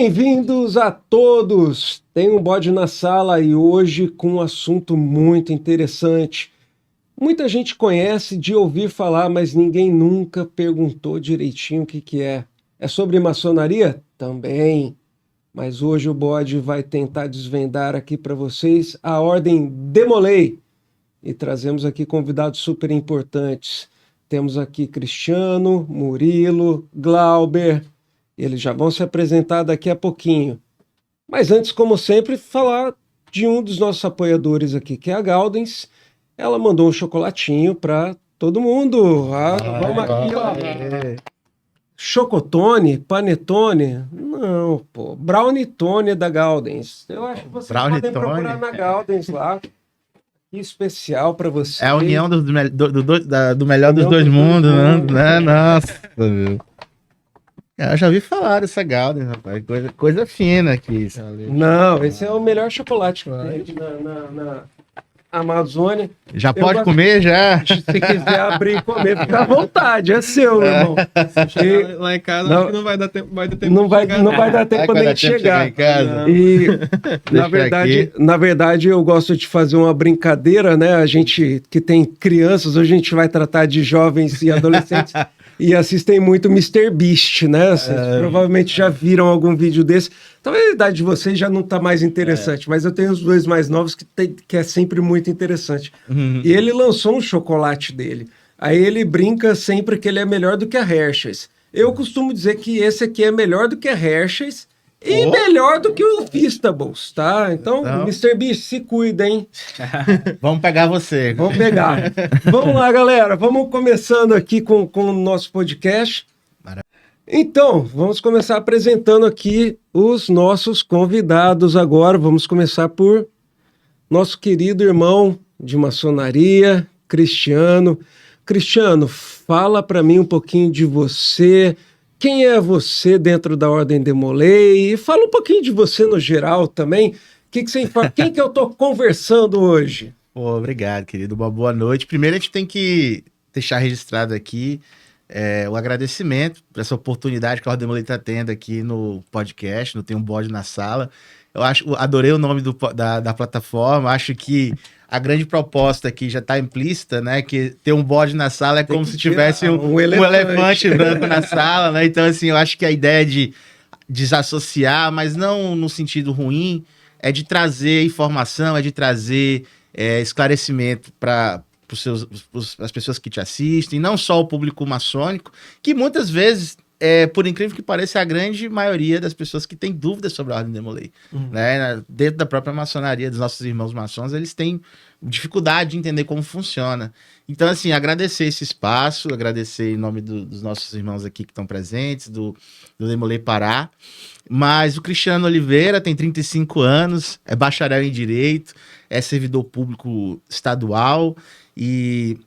Bem-vindos a todos! Tem um bode na sala e hoje com um assunto muito interessante. Muita gente conhece de ouvir falar, mas ninguém nunca perguntou direitinho o que é. É sobre maçonaria? Também. Mas hoje o bode vai tentar desvendar aqui para vocês a ordem Demolei. E trazemos aqui convidados super importantes. Temos aqui Cristiano, Murilo, Glauber. Eles já vão se apresentar daqui a pouquinho. Mas antes, como sempre, falar de um dos nossos apoiadores aqui, que é a Galdens. Ela mandou um chocolatinho para todo mundo. Vamos aqui, ó. Chocotone, panetone? Não, pô. Brownitone da Galdens. Eu acho que vocês podem procurar na Galdens lá. Que especial para você. É a união do melhor dos dois mundos, né? Nossa, meu. Eu já ouvi falar dessa Galdens, rapaz. Coisa fina aqui. Não, esse é o melhor chocolate que tem na Amazônia. Já pode comer, já? Se quiser abrir e comer, fica à vontade. É seu, irmão. Lá em casa, acho que não vai dar tempo. Não vai dar tempo nem de chegar. Em casa. E, na verdade, eu gosto de fazer uma brincadeira, né? A gente que tem crianças, hoje a gente vai tratar de jovens e adolescentes. E assistem muito Mr. Beast, né? Vocês provavelmente já viram algum vídeo desse. Talvez a idade de vocês já não está mais interessante, mas eu tenho os dois mais novos que é sempre muito interessante. E ele lançou um chocolate dele. Aí ele brinca sempre que ele é melhor do que a Hershey's. Eu costumo dizer que esse aqui é melhor do que a Hershey's e melhor do que o Feastables, tá? Então, Mr. Beast, se cuida, hein? Vamos pegar você. Vamos pegar. Vamos lá, galera. Vamos começando aqui com o nosso podcast. Então, vamos começar apresentando aqui os nossos convidados agora. Vamos começar por nosso querido irmão de maçonaria, Cristiano. Cristiano, fala para mim um pouquinho de você. Quem é você dentro da Ordem Demolei? E fala um pouquinho de você no geral também. Quem que eu estou conversando hoje? Pô, obrigado, querido. Uma boa noite. Primeiro, a gente tem que deixar registrado aqui o agradecimento por essa oportunidade que a Ordem Demolei está tendo aqui no podcast, no Tem um Bode na Sala. Adorei o nome da plataforma, acho que a grande proposta aqui já está implícita, né? Que ter um bode na sala é como se tivesse um elefante branco na sala, né? Então, assim, eu acho que a ideia de desassociar, mas não no sentido ruim, é de trazer informação, é de trazer esclarecimento para as pessoas que te assistem, não só o público maçônico, que muitas vezes, por incrível que pareça, é a grande maioria das pessoas que têm dúvidas sobre a Ordem Demolei. Né? Dentro da própria maçonaria, dos nossos irmãos maçons, eles têm dificuldade de entender como funciona. Então, assim, agradecer esse espaço, agradecer em nome dos nossos irmãos aqui que estão presentes, do Demolei Pará. Mas o Cristiano Oliveira tem 35 anos, é bacharel em Direito, é servidor público estadual e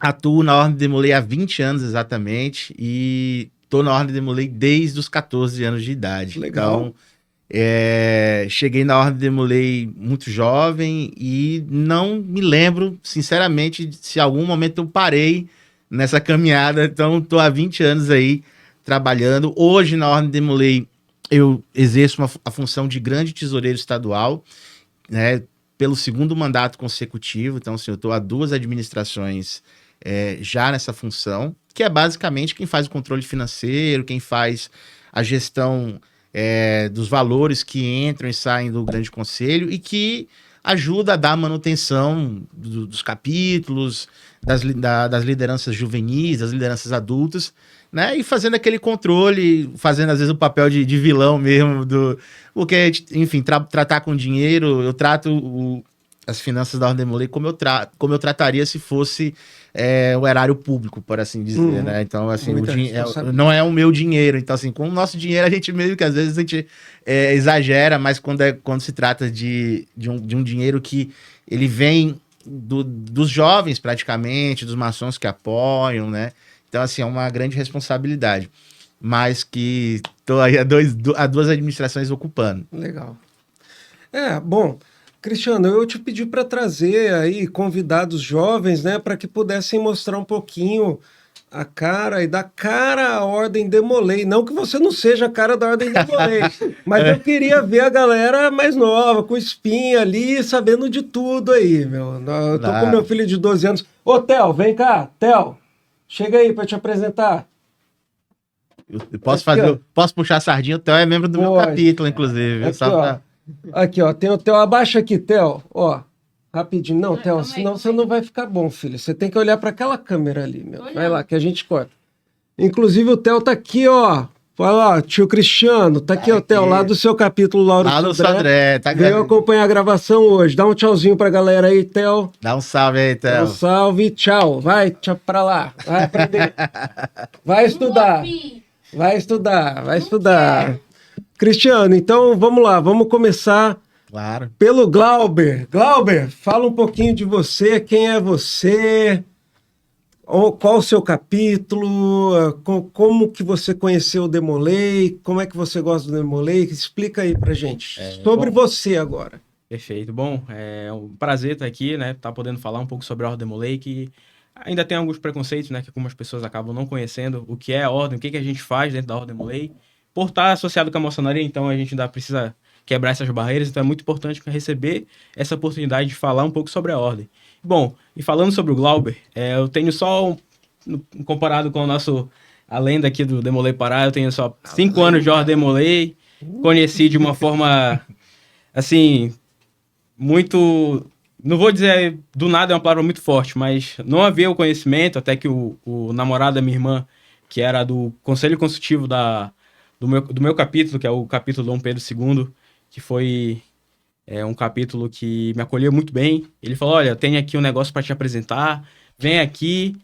atuo na Ordem Demolei há 20 anos exatamente e estou na Ordem Demolei desde os 14 anos de idade. Legal. Então, cheguei na Ordem Demolei muito jovem e não me lembro, sinceramente, se em algum momento eu parei nessa caminhada. Então, estou há 20 anos aí trabalhando. Hoje, na Ordem Demolei, eu exerço a função de grande tesoureiro estadual, né, pelo segundo mandato consecutivo. Então, assim, eu estou há 2 administrações já nessa função, que é basicamente quem faz o controle financeiro, quem faz a gestão dos valores que entram e saem do Grande Conselho e que ajuda a dar manutenção dos capítulos, das lideranças juvenis, das lideranças adultas, né? E fazendo aquele controle, fazendo às vezes o papel de vilão mesmo, porque, enfim, tratar com dinheiro, eu trato as finanças da Ordem Demolei como eu trataria se fosse o erário público, por assim dizer, né? Então, assim, não é o meu dinheiro. Então, assim, com o nosso dinheiro, a gente meio que às vezes a gente exagera, mas quando se trata de um dinheiro que ele vem dos jovens, praticamente, dos maçons que apoiam, né? Então, assim, é uma grande responsabilidade. Mas que estou aí há 2 administrações ocupando. Legal. Bom, Cristiano, eu te pedi para trazer aí convidados jovens, né, para que pudessem mostrar um pouquinho a cara e da cara à Ordem Demolei. Não que você não seja a cara da Ordem Demolei, mas eu queria ver a galera mais nova, com espinha ali, sabendo de tudo aí, meu. Eu tô com meu filho de 12 anos. Ô, Theo, vem cá, Theo. Chega aí pra te apresentar. Eu posso puxar a sardinha, o Theo é membro do meu capítulo, inclusive. Aqui, ó. Aqui, ó, tem o Theo. Abaixa aqui, Theo, ó. Rapidinho. Não, Theo, senão você não vai ficar bom, filho. Você tem que olhar para aquela câmera ali, meu. Vai lá, que a gente corta. Inclusive, o Theo tá aqui, ó. Olha lá, tio Cristiano. Tá aqui, ó, Theo, lá do seu capítulo, Lauro Sodré. Tá veio acompanhar a gravação hoje. Dá um tchauzinho pra galera aí, Theo. Dá um salve aí, Theo. Dá um salve, tchau. Vai, tchau pra lá. Vai aprender. Vai estudar. Vai estudar, vai estudar. Cristiano, então vamos lá, vamos começar pelo Glauber. Glauber, fala um pouquinho de você, quem é você, qual o seu capítulo, como que você conheceu o Demolei, como é que você gosta do Demolei, explica aí pra gente, sobre você agora. Perfeito, bom, é um prazer estar aqui, né, estar podendo falar um pouco sobre a Ordem Demolei, que ainda tem alguns preconceitos, né, que algumas pessoas acabam não conhecendo o que é a Ordem, o que a gente faz dentro da Ordem Demolei. Por estar associado com a maçonaria, então a gente ainda precisa quebrar essas barreiras, então é muito importante receber essa oportunidade de falar um pouco sobre a Ordem. Bom, e falando sobre o Glauber, eu tenho só, comparado com a lenda aqui do Demolei Pará, eu tenho só 5 anos de Ordem Demolei, conheci de uma forma, assim, muito... Não vou dizer do nada, é uma palavra muito forte, mas não havia o conhecimento, até que o namorado da minha irmã, que era do Conselho Consultivo do meu capítulo, que é o capítulo Dom Pedro II, que foi um capítulo que me acolheu muito bem. Ele falou, olha, tem aqui um negócio para te apresentar, vem aqui,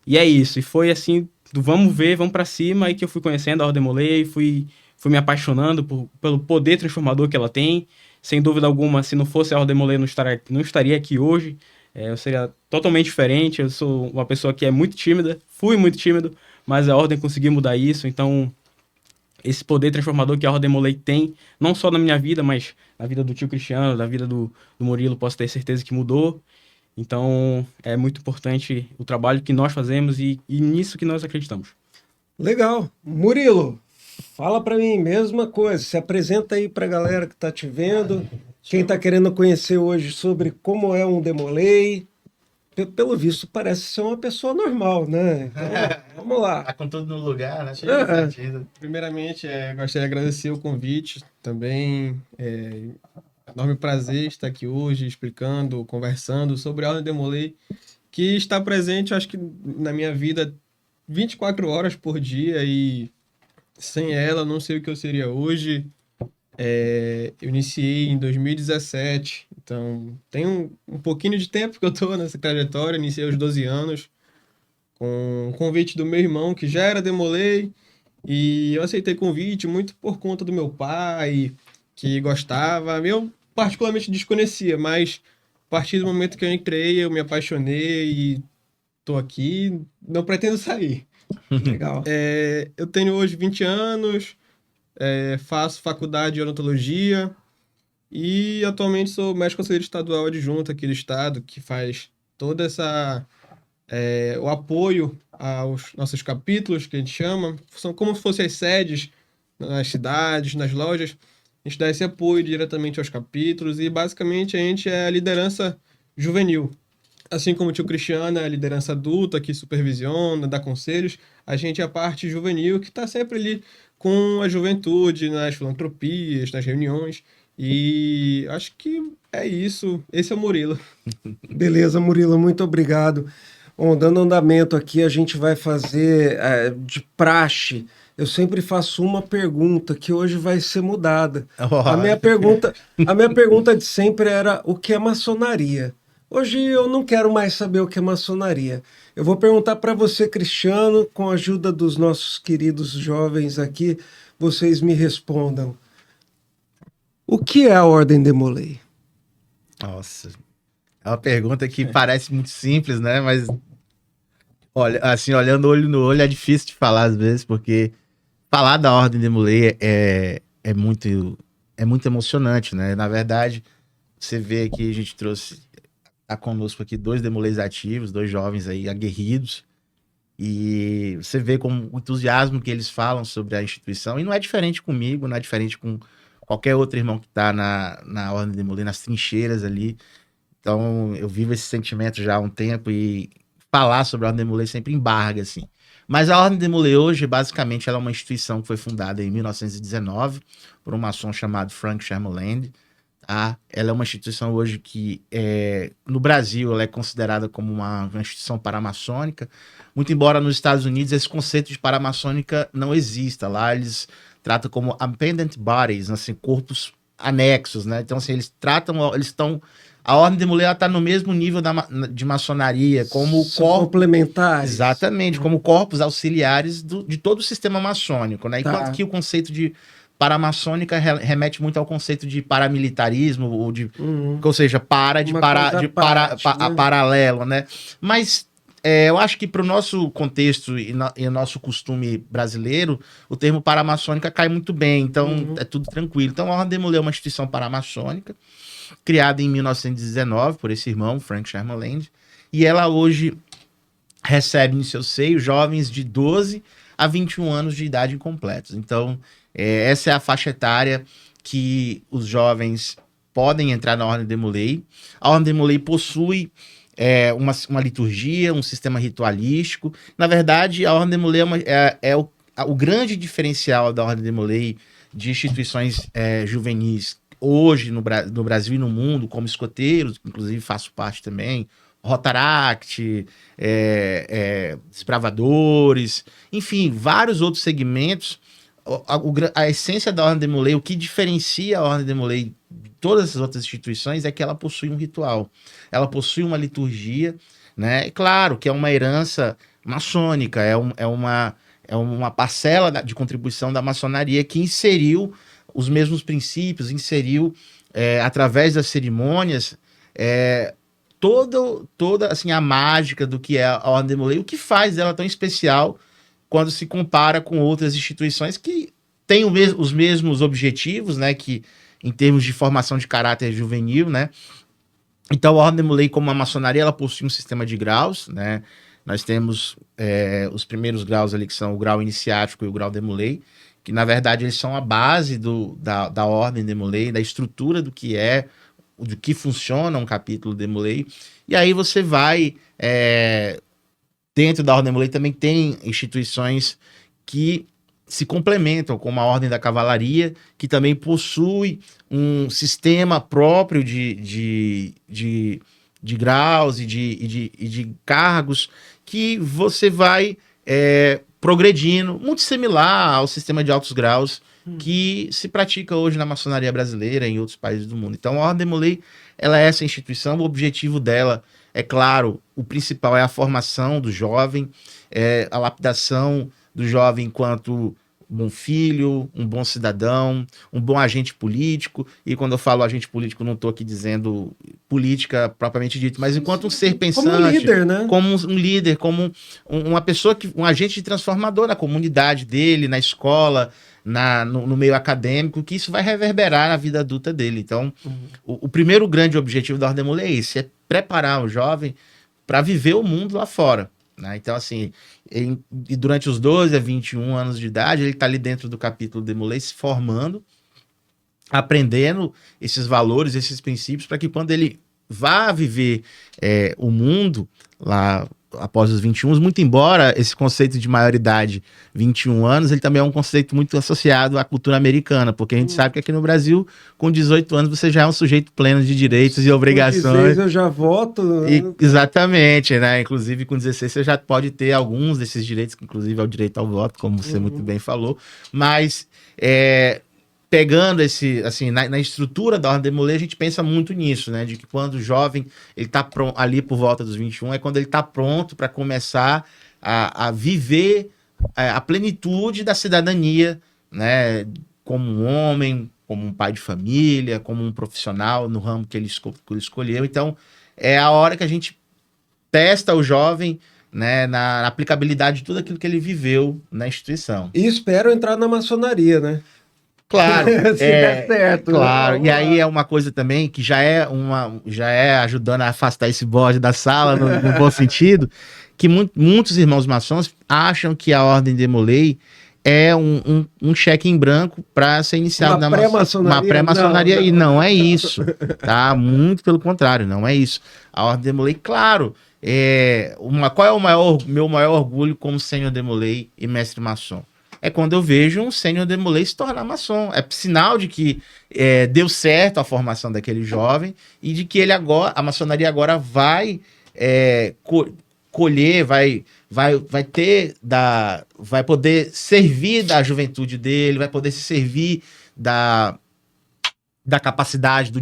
e é isso. E foi assim, vamos ver, vamos para cima, aí que eu fui conhecendo a Ordem Demolei, fui me apaixonando pelo poder transformador que ela tem. Sem dúvida alguma, se não fosse a Ordem Demolei, eu não estaria aqui hoje. Eu seria totalmente diferente. Eu sou uma pessoa que é muito tímida, fui muito tímido, mas a Ordem conseguiu mudar isso. Então, esse poder transformador que a Ordem Demolei tem, não só na minha vida, mas na vida do tio Cristiano, na vida do Murilo, posso ter certeza que mudou. Então, é muito importante o trabalho que nós fazemos e nisso que nós acreditamos. Legal. Murilo, fala para mim, mesma coisa, se apresenta aí para a galera que está te vendo, quem está querendo conhecer hoje sobre como é um Demolei. Pelo visto, parece ser uma pessoa normal, né? Então, vamos lá. Tá com tudo no lugar, né? Primeiramente, gostaria de agradecer o convite. Também enorme prazer estar aqui hoje explicando, conversando sobre a Ordem Demolei, que está presente, acho que na minha vida 24 horas por dia, e sem ela não sei o que eu seria hoje. Eu iniciei em 2017, então tem um pouquinho de tempo que eu estou nessa trajetória. Iniciei aos 12 anos, com o convite do meu irmão, que já era Demolei, e eu aceitei convite muito por conta do meu pai, que gostava. Eu particularmente desconhecia, mas a partir do momento que eu entrei, eu me apaixonei e estou aqui, não pretendo sair. Legal. Eu tenho hoje 20 anos, faço faculdade de odontologia e atualmente sou médico conselheiro estadual adjunto aqui do estado, que faz toda o apoio aos nossos capítulos, que a gente chama, são como se fossem as sedes nas cidades, nas lojas. A gente dá esse apoio diretamente aos capítulos e basicamente a gente é a liderança juvenil. Assim como o tio Cristiano é a liderança adulta, que supervisiona, dá conselhos, a gente é a parte juvenil, que está sempre ali com a juventude, nas filantropias, nas reuniões. E acho que é isso. Esse é o Murilo. Beleza, Murilo, muito obrigado. Bom, dando andamento aqui, a gente vai fazer de praxe. Eu sempre faço uma pergunta que hoje vai ser mudada. A minha pergunta de sempre era: o que é maçonaria? Hoje eu não quero mais saber o que é maçonaria. Eu vou perguntar para você, Cristiano, com a ajuda dos nossos queridos jovens aqui, vocês me respondam. O que é a Ordem Demolei? Nossa, é uma pergunta que parece muito simples, né? Mas, olha, assim, olhando olho no olho é difícil de falar às vezes, porque falar da Ordem Demolei é muito emocionante, né? Na verdade, você vê aqui, a gente trouxe... Tá conosco aqui 2 Demoleis ativos, 2 jovens aí aguerridos, E você vê como o entusiasmo que eles falam sobre a instituição, e não é diferente comigo, não é diferente com qualquer outro irmão que está na Ordem de Demolay, nas trincheiras ali. Então, eu vivo esse sentimento já há um tempo e falar sobre a Ordem de Demolay sempre embarga, assim. Mas a Ordem de Demolay hoje, basicamente, ela é uma instituição que foi fundada em 1919 por um maçom chamado Frank Shermoland. Tá? Ela é uma instituição hoje que, no Brasil, ela é considerada como uma instituição paramaçônica, muito embora nos Estados Unidos esse conceito de paramaçônica não exista. Lá eles tratam como appendant bodies, assim, corpos anexos, né? Então, assim, eles estão... A Ordem de Demolay está no mesmo nível de maçonaria, como complementares. Exatamente, como corpos auxiliares de todo o sistema maçônico, né? Tá. Enquanto que o conceito de paramaçônica remete muito ao conceito de paramilitarismo, ou seja, paralelo, né? Mas eu acho que para o nosso contexto e o nosso costume brasileiro, o termo paramaçônica cai muito bem, então é tudo tranquilo. Então a Ordem de Demolay é uma instituição paramaçônica, criada em 1919 por esse irmão, Frank Shermoland, e ela hoje recebe em seu seio jovens de 12 a 21 anos de idade incompletos. Então, essa é a faixa etária que os jovens podem entrar na Ordem de Demolay. A Ordem de Demolay possui uma liturgia, um sistema ritualístico. Na verdade, a Ordem de Demolay o grande diferencial da Ordem de Demolay de instituições juvenis hoje no Brasil e no mundo, como escoteiros, inclusive faço parte também, Rotaract, desbravadores, enfim, vários outros segmentos. A essência da Ordem de Demolay, o que diferencia a Ordem de Demolay de todas essas outras instituições é que ela possui um ritual, ela possui uma liturgia, né? E claro que é uma herança maçônica, é uma parcela de contribuição da maçonaria que inseriu os mesmos princípios, inseriu através das cerimônias toda assim, a mágica do que é a Ordem de Demolay, o que faz ela tão especial quando se compara com outras instituições que têm os mesmos objetivos, né, que em termos de formação de caráter juvenil, né. Então a Ordem de Demolay, como a maçonaria, ela possui um sistema de graus, né. Nós temos os primeiros graus ali, que são o grau iniciático e o grau Demolay, que na verdade eles são a base da Ordem Demolay, da estrutura do que funciona um capítulo Demolay. E aí você vai, dentro da Ordem Demolay também tem instituições que se complementam, como a Ordem da Cavalaria, que também possui um sistema próprio de graus e de cargos que você vai progredindo, muito similar ao sistema de altos graus que se pratica hoje na maçonaria brasileira e em outros países do mundo. Então a Ordem Demolay, ela é essa instituição, o objetivo dela, é claro, o principal é a formação do jovem, a lapidação do jovem enquanto um bom filho, um bom cidadão, um bom agente político. E quando eu falo agente político, não estou aqui dizendo política propriamente dito, mas enquanto um ser pensante, como um líder, né? Como um líder, como uma pessoa um agente transformador na comunidade dele, na escola, no meio acadêmico, que isso vai reverberar na vida adulta dele. Então, o primeiro grande objetivo da Ordem Demolay é esse, é preparar o jovem para viver o mundo lá fora. Né? Então, assim, e durante os 12 a 21 anos de idade, ele está ali dentro do capítulo Demolay se formando, aprendendo esses valores, esses princípios, para que quando ele vá viver o mundo lá após os 21, muito embora esse conceito de maioridade, 21 anos, ele também é um conceito muito associado à cultura americana, porque a gente sabe que aqui no Brasil, com 18 anos, você já é um sujeito pleno de direitos e obrigações. Com 16 eu já voto. Exatamente, né? Inclusive com 16 você já pode ter alguns desses direitos, que inclusive é o direito ao voto, como você muito bem falou, mas pegando assim, na estrutura da Ordem Demolay, a gente pensa muito nisso, né? De que quando o jovem ele tá ali por volta dos 21, é quando ele está pronto para começar a viver a plenitude da cidadania, né? Como um homem, como um pai de família, como um profissional no ramo que ele escolheu. Então, é a hora que a gente testa o jovem, né, na aplicabilidade de tudo aquilo que ele viveu na instituição. E espero entrar na maçonaria, né? Claro, se der certo. Claro, Né? e aí é uma coisa também que já é ajudando a afastar esse bode da sala, no bom sentido, que muitos irmãos maçons acham que a Ordem Demolei é um cheque em branco para ser iniciado Uma pré-maçonaria? uma pré-maçonaria, Não, e não é isso, tá? Muito pelo contrário, não é isso. A Ordem Demolei, claro, qual é o meu maior orgulho como sênior Demolei e mestre maçom? É quando eu vejo um sênior Demolei se tornar maçom. É sinal de que deu certo a formação daquele jovem e de que ele agora, a maçonaria agora vai colher, vai poder servir da juventude dele, vai poder se servir da capacidade, do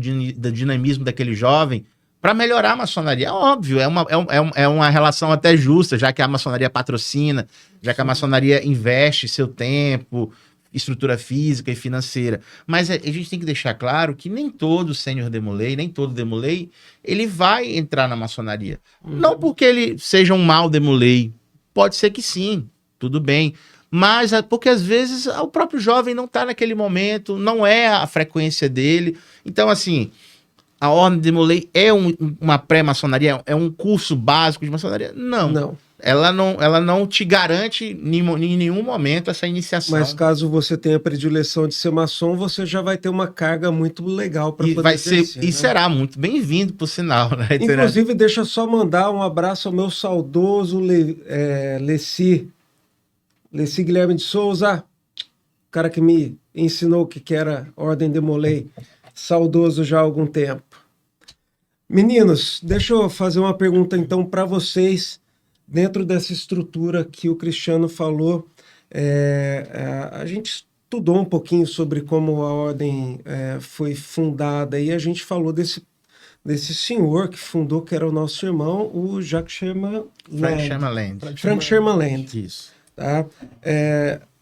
dinamismo daquele jovem para melhorar a maçonaria. É óbvio, é uma relação até justa, já que a maçonaria patrocina, já que a maçonaria investe seu tempo, estrutura física e financeira. Mas a gente tem que deixar claro que nem todo sênior Demolei, nem todo Demolei, ele vai entrar na maçonaria. Não porque ele seja um mau Demolei, pode ser que sim, tudo bem. Mas porque às vezes o próprio jovem não está naquele momento, não é a frequência dele. Então, assim, a Ordem Demolei é uma pré-maçonaria, é um curso básico de maçonaria? Não. Ela não te garante em nenhum momento essa iniciação. Mas caso você tenha predileção de ser maçom, você já vai ter uma carga muito legal para poder exercer, e será muito bem-vindo, por sinal. Né? Inclusive, deixa eu só mandar um abraço ao meu saudoso Leci Guilherme de Souza, o cara que me ensinou o que era Ordem Demolei, saudoso já há algum tempo. Meninos, deixa eu fazer uma pergunta então para vocês. Dentro dessa estrutura que o Cristiano falou, a gente estudou um pouquinho sobre como a ordem foi fundada e a gente falou desse senhor que fundou, que era o nosso irmão, o Jacques Sherman Land. Frank Sherman Land. Isso. Tá?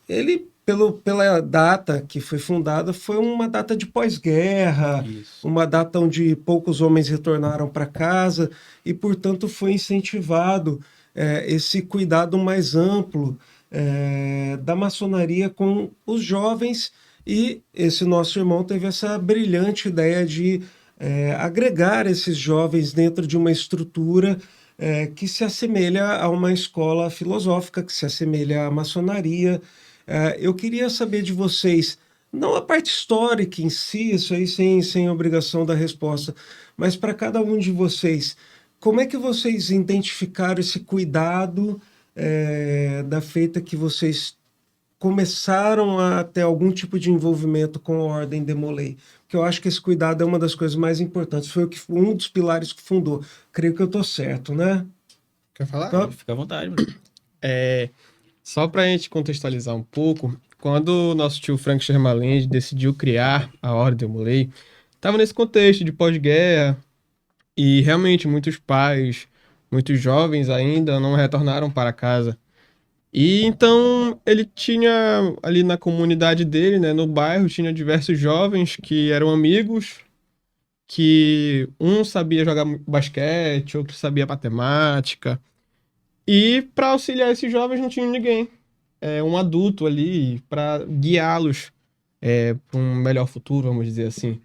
Ele, pela data que foi fundada, foi uma data de pós-guerra, uma data onde poucos homens retornaram para casa e, portanto, foi incentivado esse cuidado mais amplo da maçonaria com os jovens, e esse nosso irmão teve essa brilhante ideia de agregar esses jovens dentro de uma estrutura que se assemelha a uma escola filosófica, que se assemelha à maçonaria. Eu queria saber de vocês, não a parte histórica em si, isso aí sem obrigação da resposta, mas para cada um de vocês, como é que vocês identificaram esse cuidado da feita que vocês começaram a ter algum tipo de envolvimento com a Ordem Demolei? Porque eu acho que esse cuidado é uma das coisas mais importantes. Foi um dos pilares que fundou. Creio que eu estou certo, né? Quer falar? Então, Fica à vontade, mano. Só para a gente contextualizar um pouco, quando o nosso tio Frank Sherman Land decidiu criar a Ordem Demolei, estava nesse contexto de pós-guerra, e realmente muitos pais, muitos jovens ainda não retornaram para casa. E então ele tinha ali na comunidade dele, né, no bairro, tinha diversos jovens que eram amigos, que um sabia jogar basquete, outro sabia matemática. E para auxiliar esses jovens não tinha ninguém, um adulto ali para guiá-los para um melhor futuro, vamos dizer assim.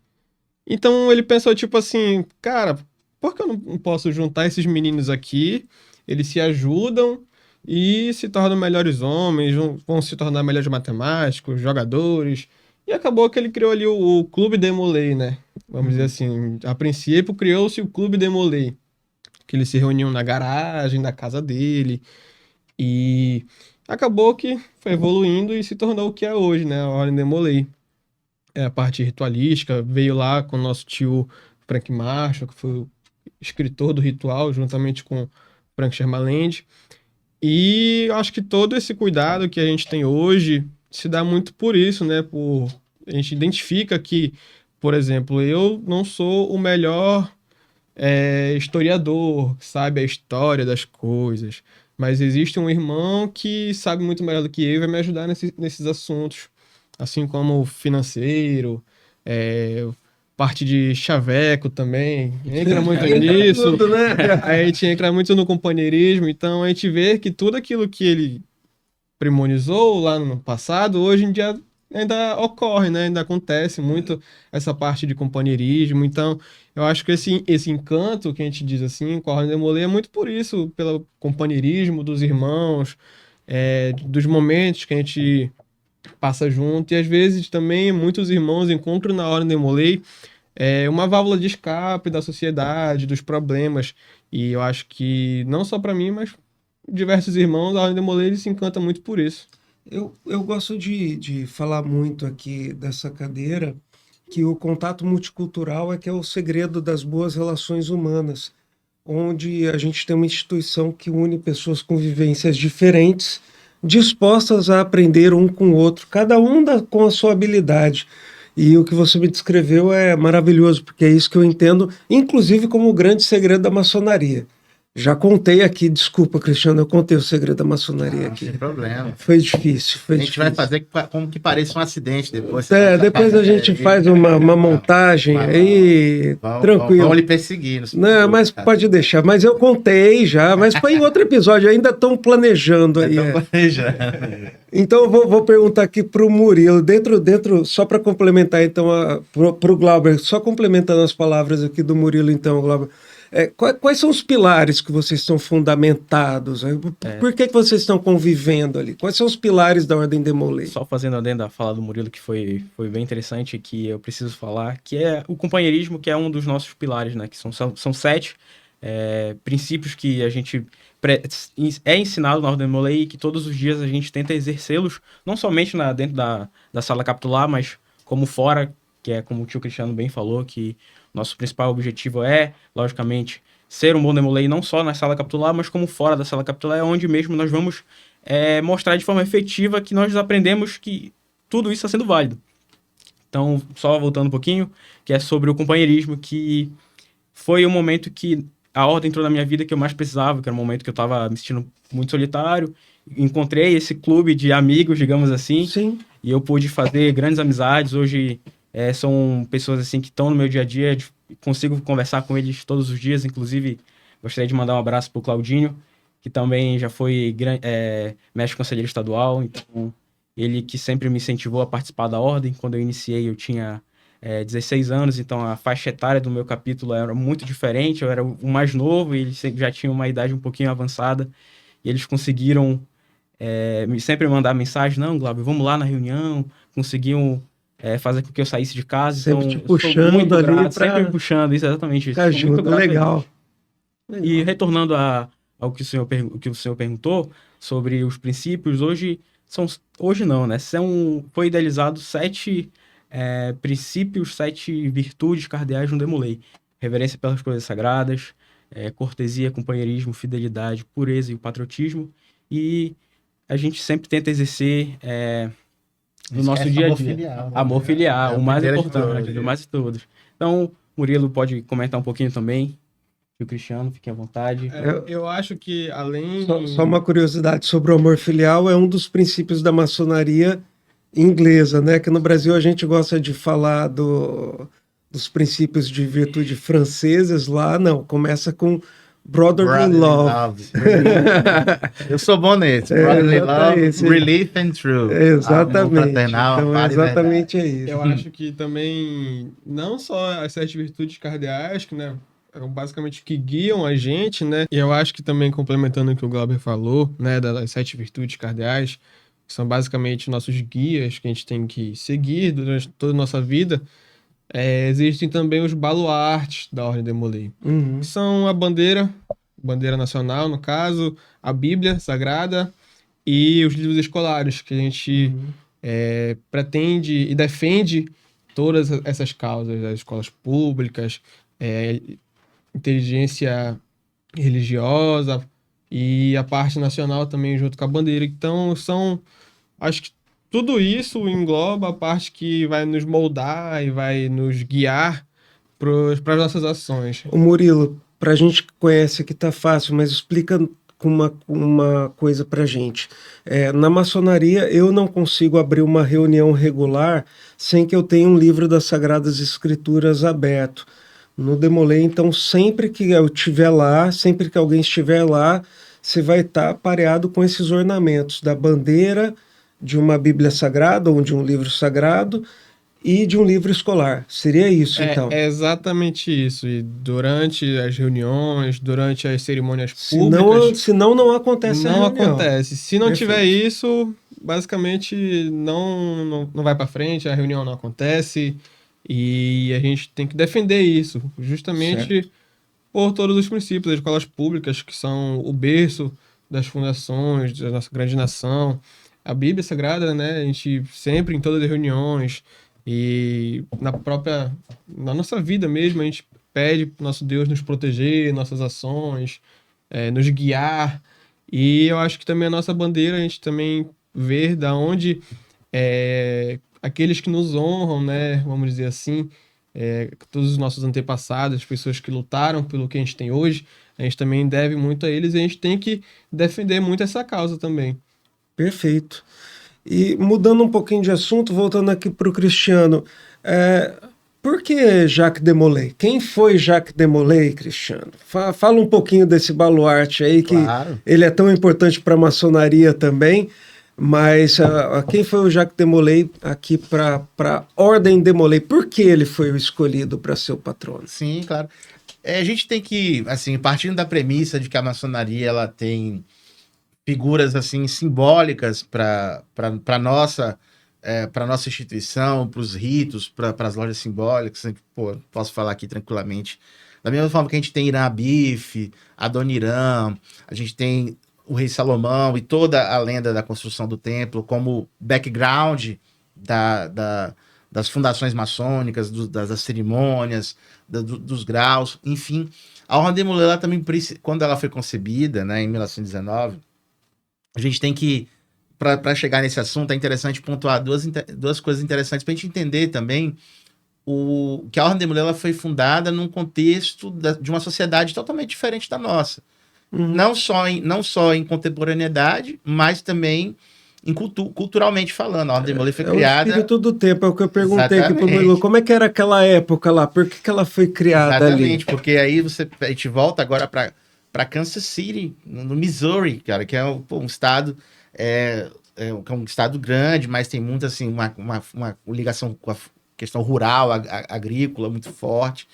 Então ele pensou tipo assim, cara, por que eu não posso juntar esses meninos aqui? Eles se ajudam e se tornam melhores homens, vão se tornar melhores matemáticos, jogadores. E acabou que ele criou ali o Clube Demolei, né? Vamos dizer assim, a princípio criou-se o Clube Demolei, que eles se reuniam na garagem da casa dele, e acabou que foi evoluindo e se tornou o que é hoje, né? A Ordem Demolei. A parte ritualística veio lá com o nosso tio Frank Marshall, que foi o escritor do ritual, juntamente com Frank Sherman Land. E acho que todo esse cuidado que a gente tem hoje se dá muito por isso, né? A gente identifica que, por exemplo, eu não sou o melhor historiador, que sabe a história das coisas, mas existe um irmão que sabe muito melhor do que eu e vai me ajudar nesses assuntos, assim como financeiro, parte de chaveco também, entra muito nisso, tudo, né? a gente entra muito no companheirismo, então a gente vê que tudo aquilo que ele premonizou lá no passado, hoje em dia ainda ocorre, né? Ainda acontece muito essa parte de companheirismo. Então, eu acho que esse encanto que a gente diz assim, com a Ordem Demolei, é muito por isso, pelo companheirismo dos irmãos, dos momentos que a gente passa junto. E às vezes também muitos irmãos encontram na Ordem Demolei uma válvula de escape da sociedade, dos problemas. E eu acho que não só para mim, mas diversos irmãos, a Ordem Demolei ele se encanta muito por isso. Eu gosto de falar muito aqui dessa cadeira que o contato multicultural é que é o segredo das boas relações humanas, onde a gente tem uma instituição que une pessoas com vivências diferentes, dispostas a aprender um com o outro, cada um com a sua habilidade. E o que você me descreveu é maravilhoso, porque é isso que eu entendo, inclusive como o grande segredo da maçonaria. Já contei aqui, desculpa, Cristiano, eu contei o segredo da maçonaria Não aqui. tem problema. Foi difícil, foi A gente difícil. vai fazer como que pareça um acidente depois. Depois a gente faz uma montagem aí, tranquilo. Vamos lhe perseguir. Não, mas pode deixar. Mas eu contei já, mas foi em outro episódio, ainda estão planejando aí. Então eu vou perguntar aqui para o Murilo, dentro só para complementar então, para o Glauber, só complementando as palavras aqui do Murilo então, Glauber. Quais são os pilares que vocês estão fundamentados? Por que vocês estão convivendo ali? Quais são os pilares da Ordem Demolei? Só fazendo adendo à fala do Murilo, que foi bem interessante, que eu preciso falar, que é o companheirismo, que é um dos nossos pilares, né? Que são 7 princípios que a gente é ensinado na Ordem Demolei e que todos os dias a gente tenta exercê-los, não somente dentro da sala capitular, mas como fora, que é como o tio Cristiano bem falou, que nosso principal objetivo é, logicamente, ser um bom Demolei não só na sala capitular, mas como fora da sala capitular, é onde mesmo nós vamos mostrar de forma efetiva que nós aprendemos que tudo isso está sendo válido. Então, só voltando um pouquinho, que é sobre o companheirismo, que foi o momento que a Ordem entrou na minha vida que eu mais precisava, que era um momento que eu estava me sentindo muito solitário. Encontrei esse clube de amigos, digamos assim, Sim. E eu pude fazer grandes amizades. Hoje são pessoas assim que estão no meu dia a dia, consigo conversar com eles todos os dias. Inclusive, gostaria de mandar um abraço para o Claudinho, que também já foi mestre conselheiro estadual. Então, ele que sempre me incentivou a participar da Ordem. Quando eu iniciei, eu tinha 16 anos, então a faixa etária do meu capítulo era muito diferente. Eu era o mais novo e eles já tinham uma idade um pouquinho avançada. E eles conseguiram sempre mandar mensagem: não, Glauber, vamos lá na reunião. Conseguiam fazer com que eu saísse de casa. Sempre então, te puxando ali pra... Sempre me puxando, isso, exatamente. Ficar junto, legal. E retornando ao que o senhor perguntou sobre os princípios, hoje não, né? Foi idealizado 7 princípios, 7 virtudes cardeais no Demolei: reverência pelas coisas sagradas, cortesia, companheirismo, fidelidade, pureza e o patriotismo. E a gente sempre tenta exercer no nosso dia a dia. Amor filial, o mais importante, o mais de todos. Então, Murilo pode comentar um pouquinho também. E o Cristiano, fique à vontade. Eu acho que além... Só uma curiosidade sobre o amor filial, é um dos princípios da maçonaria inglesa, né? Que no Brasil a gente gosta de falar dos princípios de virtude franceses, lá não, começa com Brotherly Love. Eu sou bom nesse. Brotherly Love, Relief and Truth. Exatamente. Então, exatamente é isso. Eu acho que também, não só as 7 virtudes cardeais, que, né, basicamente que guiam a gente, né? E eu acho que também, complementando o que o Glauber falou, né, das 7 virtudes cardeais, que são basicamente nossos guias que a gente tem que seguir durante toda a nossa vida. Existem também os baluartes da Ordem Demolei, que são a bandeira nacional, no caso, a Bíblia Sagrada e os livros escolares, que a gente pretende e defende todas essas causas, as escolas públicas, inteligência religiosa e a parte nacional também junto com a bandeira. Então, acho que tudo isso engloba a parte que vai nos moldar e vai nos guiar para as nossas ações. O Murilo, para a gente que conhece aqui tá fácil, mas explica uma coisa para a gente. Na maçonaria, eu não consigo abrir uma reunião regular sem que eu tenha um livro das Sagradas Escrituras aberto. No Demolei, então, sempre que eu estiver lá, sempre que alguém estiver lá, você vai estar pareado com esses ornamentos da bandeira de uma Bíblia Sagrada ou de um livro sagrado e de um livro escolar. Seria isso, então? É exatamente isso. E durante as reuniões, durante as cerimônias públicas, Senão não acontece a não reunião. acontece. Se não Perfeito. tiver isso, basicamente não vai para frente, a reunião não acontece. E a gente tem que defender isso, justamente por todos os princípios das escolas públicas, que são o berço das fundações da nossa grande nação. A Bíblia Sagrada, né? A gente sempre, em todas as reuniões e na nossa vida mesmo, a gente pede para o nosso Deus nos proteger, nossas ações, nos guiar. E eu acho que também a nossa bandeira, a gente também ver da onde aqueles que nos honram, né? Vamos dizer assim, todos os nossos antepassados, as pessoas que lutaram pelo que a gente tem hoje, a gente também deve muito a eles e a gente tem que defender muito essa causa também. Perfeito. E mudando um pouquinho de assunto, voltando aqui para o Cristiano, por que Jacques de Molay? Quem foi Jacques de Molay, Cristiano? Fala um pouquinho desse baluarte aí, que Claro. ele é tão importante para a maçonaria também, mas quem foi o Jacques de Molay aqui para a Ordem de Molay? Por que ele foi o escolhido para ser o patrono? Sim, claro. A gente tem que, assim, partindo da premissa de que a maçonaria ela tem figuras assim simbólicas para nossa para nossa instituição, para os ritos, para as lojas simbólicas. Pô, posso falar aqui tranquilamente. Da mesma forma que a gente tem Irã Abif, Adoniram, a gente tem o Rei Salomão e toda a lenda da construção do templo como background das fundações maçônicas, das cerimônias, dos graus, enfim. A Ordem de Molay também, quando ela foi concebida, né, em 1919, a gente tem que, para chegar nesse assunto, é interessante pontuar duas coisas interessantes para a gente entender também que a Ordem de Molay ela foi fundada num contexto de uma sociedade totalmente diferente da nossa. Não só em contemporaneidade, mas também culturalmente falando. A Ordem de Molay foi criada... o espírito do tempo, é o que eu perguntei aqui pro Exatamente. Milo. Como é que era aquela época lá? Por que ela foi criada Exatamente, ali? porque aí a gente volta agora para Kansas City, no Missouri, cara, que é um estado um estado grande, mas tem muito assim uma ligação com a questão rural, agrícola muito forte.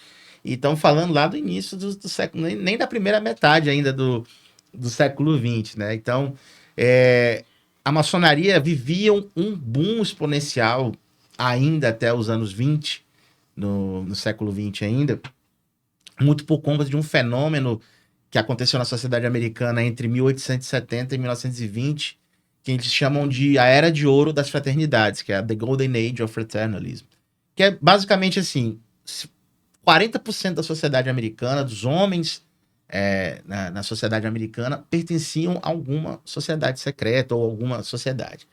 E estão falando lá do início do século, nem da primeira metade ainda do século XX, né? Então, a maçonaria vivia um boom exponencial ainda até os anos 20, no século XX ainda, muito por conta de um fenômeno que aconteceu na sociedade americana entre 1870 e 1920, que eles chamam de a Era de Ouro das Fraternidades, que é a The Golden Age of Fraternalism. Que é basicamente assim, 40% da sociedade americana, dos homens na sociedade americana, pertenciam a alguma sociedade secreta ou alguma sociedade.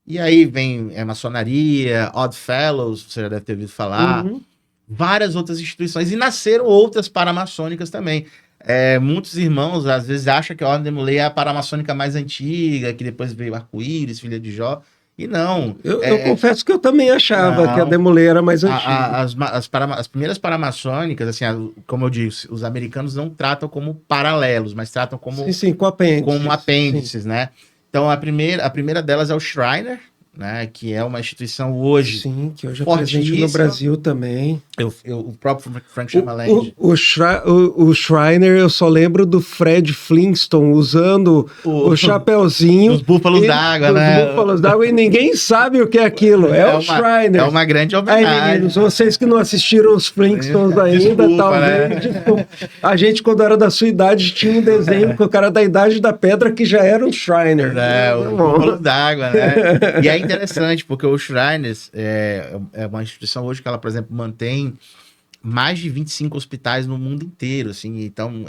E aí vem a maçonaria, Odd Fellows, você já deve ter ouvido falar, várias outras instituições, e nasceram outras paramaçônicas também. Muitos irmãos às vezes acham que a Ordem de Molay é a paramaçônica mais antiga, que depois veio Arco-Íris, Filha de Jó, e não. Eu confesso que eu também achava que a de Molay era mais antiga. As primeiras paramaçônicas, assim, como eu disse, os americanos não tratam como paralelos, mas tratam como, sim, com apêndices, né? Então a primeira delas é o Shriner, né, que é uma instituição hoje... Sim, que hoje é presente no Brasil também. O próprio Frank Chamaland. O Shriner, eu só lembro do Fred Flintstone usando o chapeuzinho. Os búfalos d'água, né? Os búfalos d'água, e ninguém sabe o que é aquilo. O Shriner. É uma grande homenagem. Aí, meninos, vocês que não assistiram os Flintstones ainda, talvez... Desculpa. A gente, quando era da sua idade, tinha um desenho com o cara da Idade da Pedra que já era um Shriner. O búfalo d'água, né? E é interessante, porque o Shriners é uma instituição hoje que ela, por exemplo, mantém mais de 25 hospitais no mundo inteiro, assim, então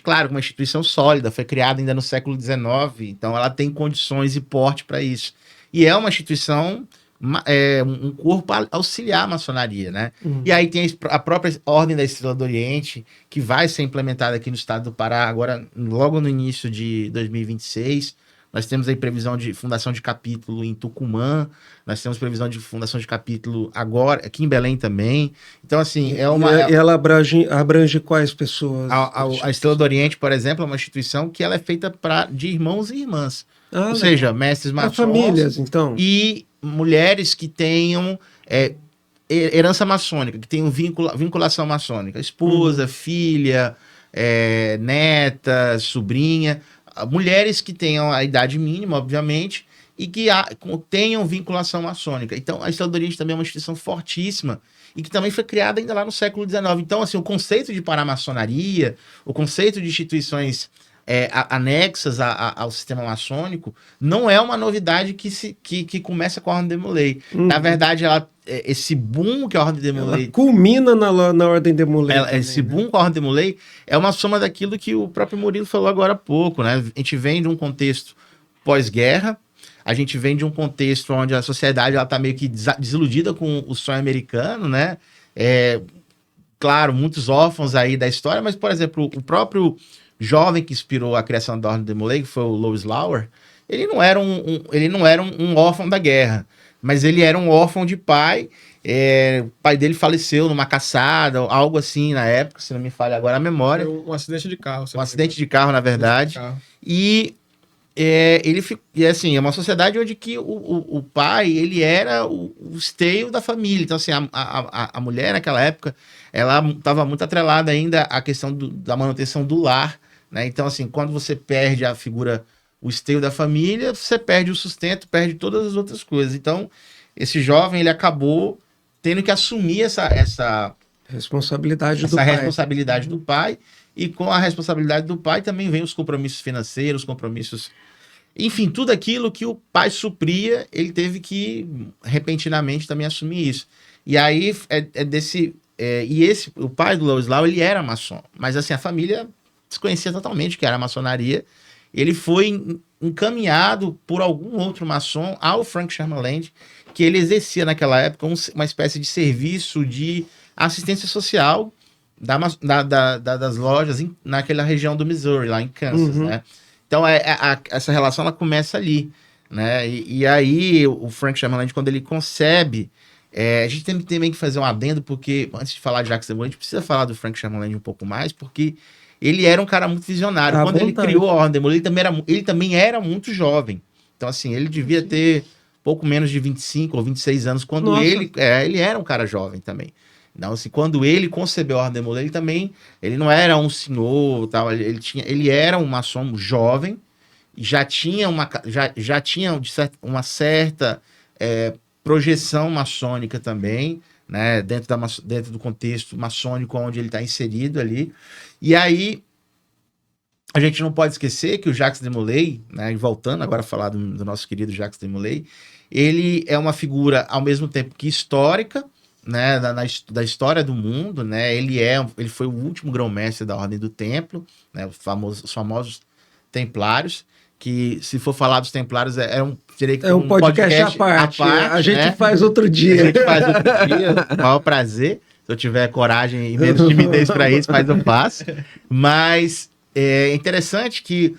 claro, uma instituição sólida, foi criada ainda no século XIX, então ela tem condições e porte para isso. E é uma instituição, um corpo auxiliar a maçonaria, né? E aí tem a própria Ordem da Estrela do Oriente, que vai ser implementada aqui no estado do Pará, agora logo no início de 2026, nós temos aí previsão de fundação de capítulo em Tucumã, nós temos previsão de fundação de capítulo agora, aqui em Belém também. Então, assim, E ela abrange quais pessoas? A Estrela do Oriente, por exemplo, é uma instituição que ela é feita de irmãos e irmãs. Ou legal. seja, mestres Para maçons famílias, então. e mulheres que tenham herança maçônica, que tenham vinculação maçônica. Esposa, filha, neta, sobrinha. Mulheres que tenham a idade mínima, obviamente, e que tenham vinculação maçônica. Então, a Estrela do Oriente também é uma instituição fortíssima e que também foi criada ainda lá no século XIX. Então, assim, o conceito de paramaçonaria, o conceito de instituições anexas ao sistema maçônico, não é uma novidade que começa com a Ordem de Molay. Na verdade, esse boom que a Ordem de Molay... Ela culmina na Ordem de Molay. Esse boom com a Ordem de Molay é uma soma daquilo que o próprio Murilo falou agora há pouco, né? A gente vem de um contexto pós-guerra, a gente vem de um contexto onde a sociedade está meio que desiludida com o sonho americano, né? Claro, muitos órfãos aí da história, mas, por exemplo, o próprio jovem que inspirou a criação da Ordem de Molay, que foi o Lois Lauer, ele não era um órfão da guerra, mas ele era um órfão de pai. O pai dele faleceu numa caçada, algo assim na época, se não me falha agora a memória. Foi um acidente de carro. Um acidente de carro, na verdade. E assim, é uma sociedade onde que o pai, ele era o esteio da família. Então, assim, a mulher naquela época, ela estava muito atrelada ainda à questão da manutenção do lar, né? Então, assim, quando você perde a figura, o esteio da família, você perde o sustento, perde todas as outras coisas. Então, esse jovem, ele acabou tendo que assumir essa responsabilidade do pai. E com a responsabilidade do pai também vem os compromissos financeiros, compromissos... Enfim, tudo aquilo que o pai supria, ele teve que, repentinamente, também assumir isso. E aí, o pai do Lois Lau, ele era maçom. Mas, assim, a família desconhecia totalmente o que era a maçonaria. Ele foi encaminhado por algum outro maçom ao Frank Sherman Land, que ele exercia naquela época uma espécie de serviço de assistência social das lojas naquela região do Missouri, lá em Kansas, né? Então, essa relação, ela começa ali, né? E aí, o Frank Sherman Land, quando ele concebe... a gente tem também que fazer um adendo, porque antes de falar de Jacques de Molay, a gente precisa falar do Frank Sherman Land um pouco mais, porque ele era um cara muito visionário. Quando ele criou a Ordem de Molay, ele também era muito jovem. Então, assim, ele devia ter pouco menos de 25 ou 26 anos, quando ele era um cara jovem também. Então, assim, quando ele concebeu a Ordem de Molay, ele não era um senhor, tal, ele era um maçom jovem, já tinha uma certa projeção maçônica também, né, dentro do contexto maçônico onde ele está inserido ali. E aí, a gente não pode esquecer que o Jacques de Molay, né, voltando agora a falar do nosso querido Jacques de Molay, ele é uma figura, ao mesmo tempo que histórica, né, da história do mundo, né? Ele foi o último grão-mestre da Ordem do Templo, né, os famosos Templários, que, se for falar dos Templários, teria um podcast à parte. A gente faz outro dia. A gente faz outro dia, com o maior prazer. Se eu tiver coragem e menos timidez para isso, mas eu faço. Mas é interessante que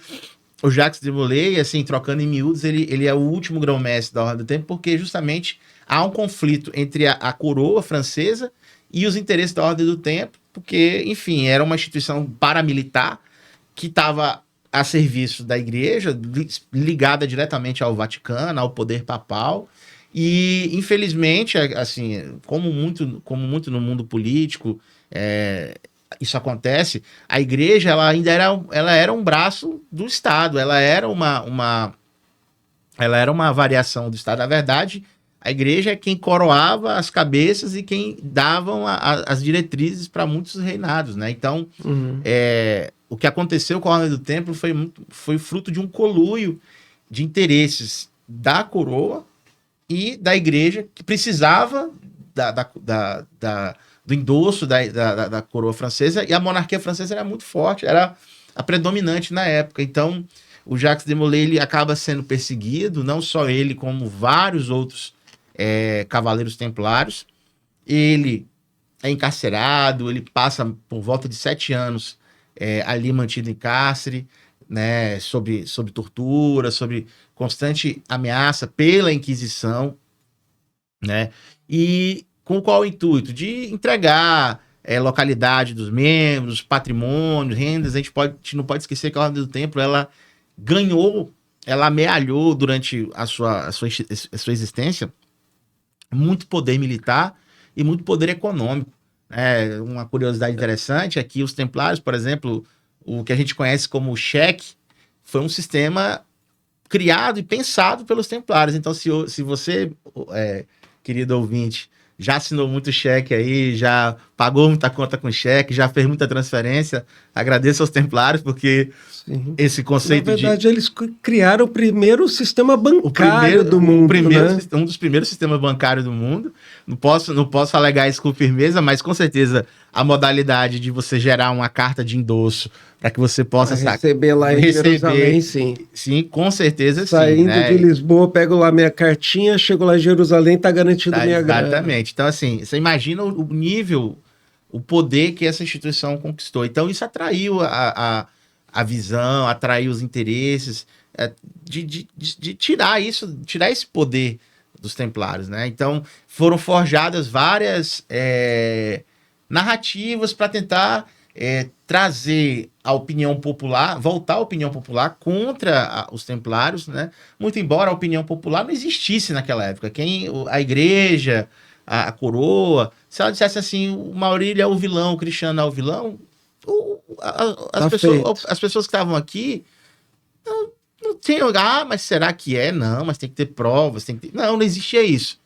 o Jacques de Molay, assim, trocando em miúdos, ele é o último grão-mestre da Ordem do Templo, porque justamente há um conflito entre a coroa francesa e os interesses da Ordem do Templo, porque, enfim, era uma instituição paramilitar que estava a serviço da igreja, ligada diretamente ao Vaticano, ao poder papal. E, infelizmente, assim, como muito no mundo político, isso acontece, a igreja ela ainda era um braço do Estado, ela era uma variação do Estado. Na verdade, a igreja é quem coroava as cabeças e quem davam as diretrizes para muitos reinados, né? Então, o que aconteceu com a Ordem do Templo foi fruto de um conluio de interesses da coroa e da igreja, que precisava do endosso da coroa francesa, e a monarquia francesa era muito forte, era a predominante na época. Então, o Jacques de Molay, ele acaba sendo perseguido, não só ele, como vários outros cavaleiros templários. Ele é encarcerado, ele passa por volta de 7 anos ali mantido em cárcere. né, sobre tortura, sobre constante ameaça pela Inquisição, né? E com qual intuito? De entregar localidade dos membros, patrimônios, rendas. A gente não pode esquecer que a Ordem do Templo, ela ganhou, ela amealhou durante a sua existência muito poder militar e muito poder econômico. Uma curiosidade interessante é que os templários, por exemplo, o que a gente conhece como cheque, foi um sistema criado e pensado pelos templários. Então, se você, querido ouvinte, já assinou muito cheque aí, já pagou muita conta com cheque, já fez muita transferência, agradeço aos templários, porque Sim. esse conceito Na verdade, eles criaram o primeiro sistema bancário do mundo, né? Um dos primeiros sistemas bancários do mundo. Não posso alegar isso com firmeza, mas com certeza a modalidade de você gerar uma carta de endosso para que você possa receber lá em Jerusalém, sim. Sim, com certeza Saindo sim. Né? de Lisboa, pego lá minha cartinha, chego lá em Jerusalém, tá garantido minha grana. Exatamente. Então, assim, você imagina o nível, o poder que essa instituição conquistou. Então, isso atraiu a visão, atraiu os interesses de tirar esse poder dos templários, né? Então, foram forjadas várias narrativas para tentar trazer a opinião popular, voltar a opinião popular contra os templários, né? Muito embora a opinião popular não existisse naquela época. A igreja, a coroa, se ela dissesse assim, o Maurílio é o vilão, o Cristiano é o vilão, as pessoas que estavam aqui não tinham, mas será que é? Não, mas tem que ter provas, não existia isso.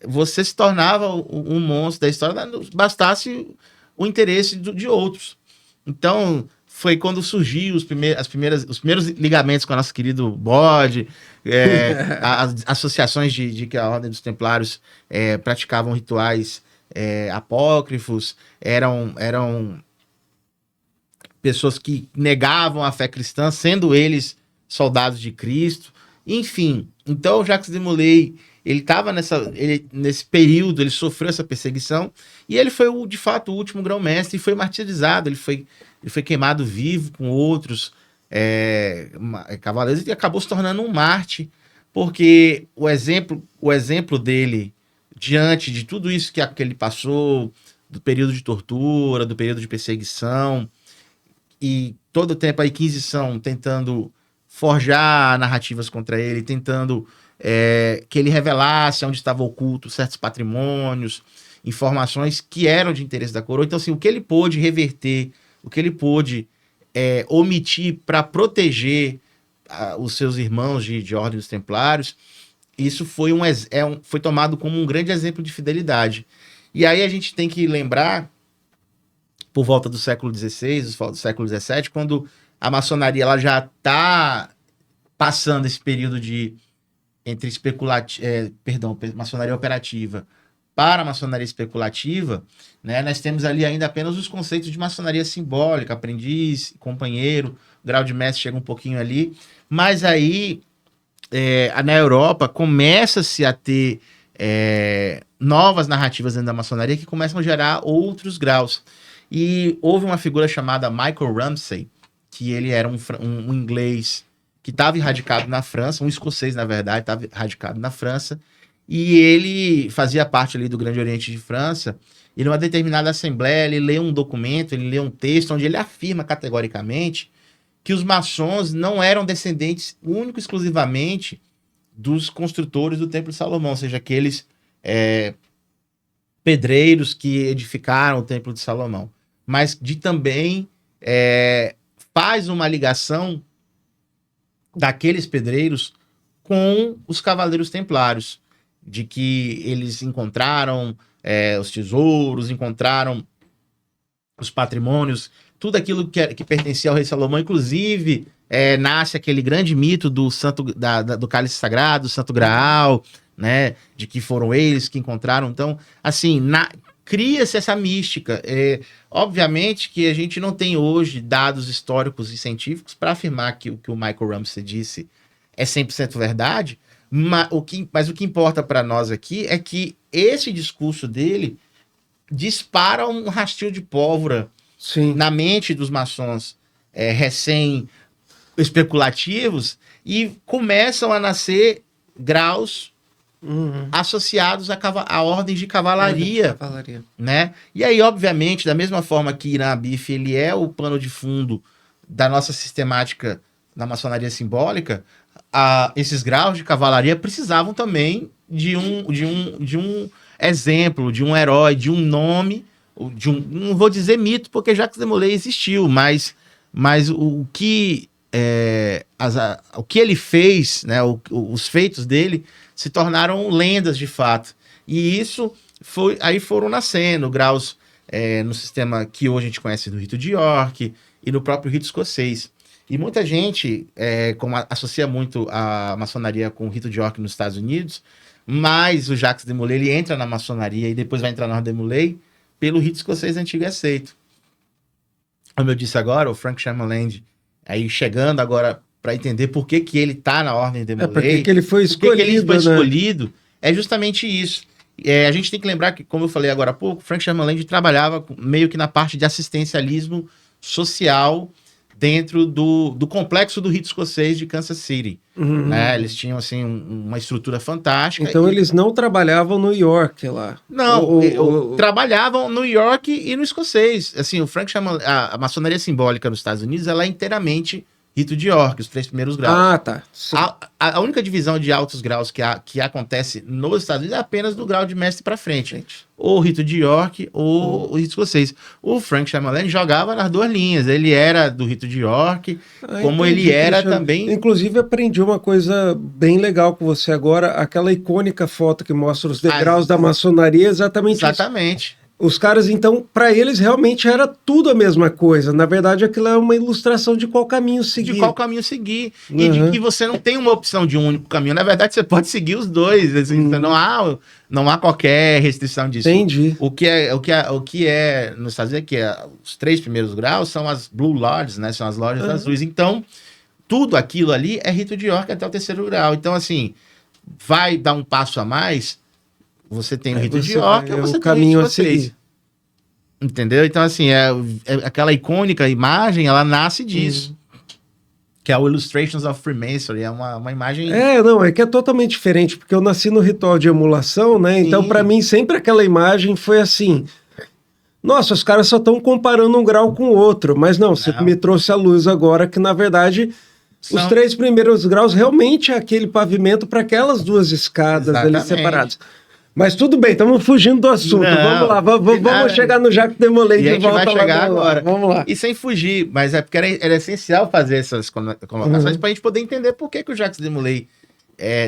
Você se tornava um monstro da história, bastasse o interesse de outros. Então, foi quando surgiu os primeiros ligamentos com o nosso querido Bode, as associações de que a Ordem dos Templários praticavam rituais apócrifos, eram pessoas que negavam a fé cristã, sendo eles soldados de Cristo. Enfim, então Jacques de Molay, ele estava nesse período, ele sofreu essa perseguição, e ele foi, de fato, o último grão-mestre, e foi martirizado, ele foi queimado vivo com outros cavaleiros, e acabou se tornando um mártir, porque o exemplo dele, diante de tudo isso que ele passou, do período de tortura, do período de perseguição, e todo o tempo a Inquisição tentando forjar narrativas contra ele, tentando que ele revelasse onde estavam ocultos certos patrimônios, informações que eram de interesse da coroa. Então, assim, o que ele pôde reverter, o que ele pôde omitir para proteger os seus irmãos de Ordem dos Templários, isso foi tomado como um grande exemplo de fidelidade. E aí a gente tem que lembrar, por volta do século XVI, do século XVII, quando a maçonaria ela já está passando esse período entre maçonaria operativa para a maçonaria especulativa, né? Nós temos ali ainda apenas os conceitos de maçonaria simbólica, aprendiz, companheiro, grau de mestre chega um pouquinho ali, mas aí na Europa começa-se a ter novas narrativas dentro da maçonaria que começam a gerar outros graus. E houve uma figura chamada Michael Ramsay, que ele era um inglês que estava radicado na França, um escocês, na verdade, estava radicado na França, e ele fazia parte ali do Grande Oriente de França, e numa determinada assembleia ele lê um documento, ele lê um texto onde ele afirma categoricamente que os maçons não eram descendentes único e exclusivamente dos construtores do Templo de Salomão, ou seja, aqueles pedreiros que edificaram o Templo de Salomão, mas também faz uma ligação daqueles pedreiros com os Cavaleiros Templários, de que eles encontraram os tesouros, encontraram os patrimônios, tudo aquilo que pertencia ao rei Salomão. Inclusive nasce aquele grande mito do do cálice sagrado, do Santo Graal, né, de que foram eles que encontraram. Então, assim, cria-se essa mística. Obviamente que a gente não tem hoje dados históricos e científicos para afirmar que o que o Michael Ramsay disse é 100% verdade, mas o que importa para nós aqui é que esse discurso dele dispara um rastilho de pólvora, sim, na mente dos maçons especulativos e começam a nascer graus associados a ordens de cavalaria, né? E aí, obviamente, da mesma forma que Irã Abif, ele é o pano de fundo da nossa sistemática na maçonaria simbólica, esses graus de cavalaria precisavam também de um exemplo, de um herói, de um nome, não vou dizer mito, porque Jacques de Molay existiu, mas o que ele fez, né, os feitos dele se tornaram lendas de fato. E isso aí foram nascendo graus no sistema que hoje a gente conhece do rito de York e no próprio rito escocês. E muita gente associa muito a maçonaria com o rito de York nos Estados Unidos, mas o Jacques de Molay ele entra na maçonaria e depois vai entrar na Ordem de Molay pelo rito escocês antigo e aceito. Como eu disse agora, o Frank Chamaland, aí chegando agora para entender por que ele tá na Ordem de Molay, porque ele foi escolhido, é justamente isso. A gente tem que lembrar que, como eu falei agora há pouco, Frank Chamaland trabalhava meio que na parte de assistencialismo social dentro do complexo do rito escocês de Kansas City. Né? Eles tinham assim uma estrutura fantástica. Então eles não trabalhavam no York lá. Não, trabalhavam no York e no escocês. Assim, o Frank Chamaland, a maçonaria simbólica nos Estados Unidos, ela é inteiramente rito de York, os 3 primeiros graus. Ah, tá. A única divisão de altos graus que acontece nos Estados Unidos é apenas do grau de mestre para frente. Ou o rito de York ou o rito escocês. O Frank Chamaland jogava nas 2 linhas. Ele era do rito de York, como ele era também... Inclusive, aprendi uma coisa bem legal com você agora. Aquela icônica foto que mostra os degraus da maçonaria, exatamente isso. Os caras, então, para eles realmente era tudo a mesma coisa. Na verdade, aquilo é uma ilustração de qual caminho seguir. De qual caminho seguir. E de que você não tem uma opção de um único caminho. Na verdade, você pode seguir os dois. Assim, não há qualquer restrição disso. Entendi. O que é nos Estados Unidos, os 3 primeiros graus são as Blue Lodges, né? São as lojas azuis. Então, tudo aquilo ali é rito de York até o 3º grau. Então, assim, vai dar um passo a mais... Você tem o rito de York ou você tem o rito escocês. Entendeu? Então, assim, aquela icônica imagem, ela nasce disso. Que é o Illustrations of Freemasonry. É uma imagem... É que é totalmente diferente, porque eu nasci no ritual de emulação, né? Então, para mim, sempre aquela imagem foi assim... Nossa, os caras só estão comparando um grau com o outro. Mas não, você me trouxe à luz agora que, na verdade... Os 3 primeiros graus realmente é aquele pavimento para aquelas 2 escadas ali separadas. Mas tudo bem, estamos fugindo do assunto. Vamos lá, vamos chegar no Jacques de Molay de volta. A gente vai chegar agora. Vamos lá. E sem fugir, mas é porque era essencial fazer essas colocações para a gente poder entender por que o Jacques de Molay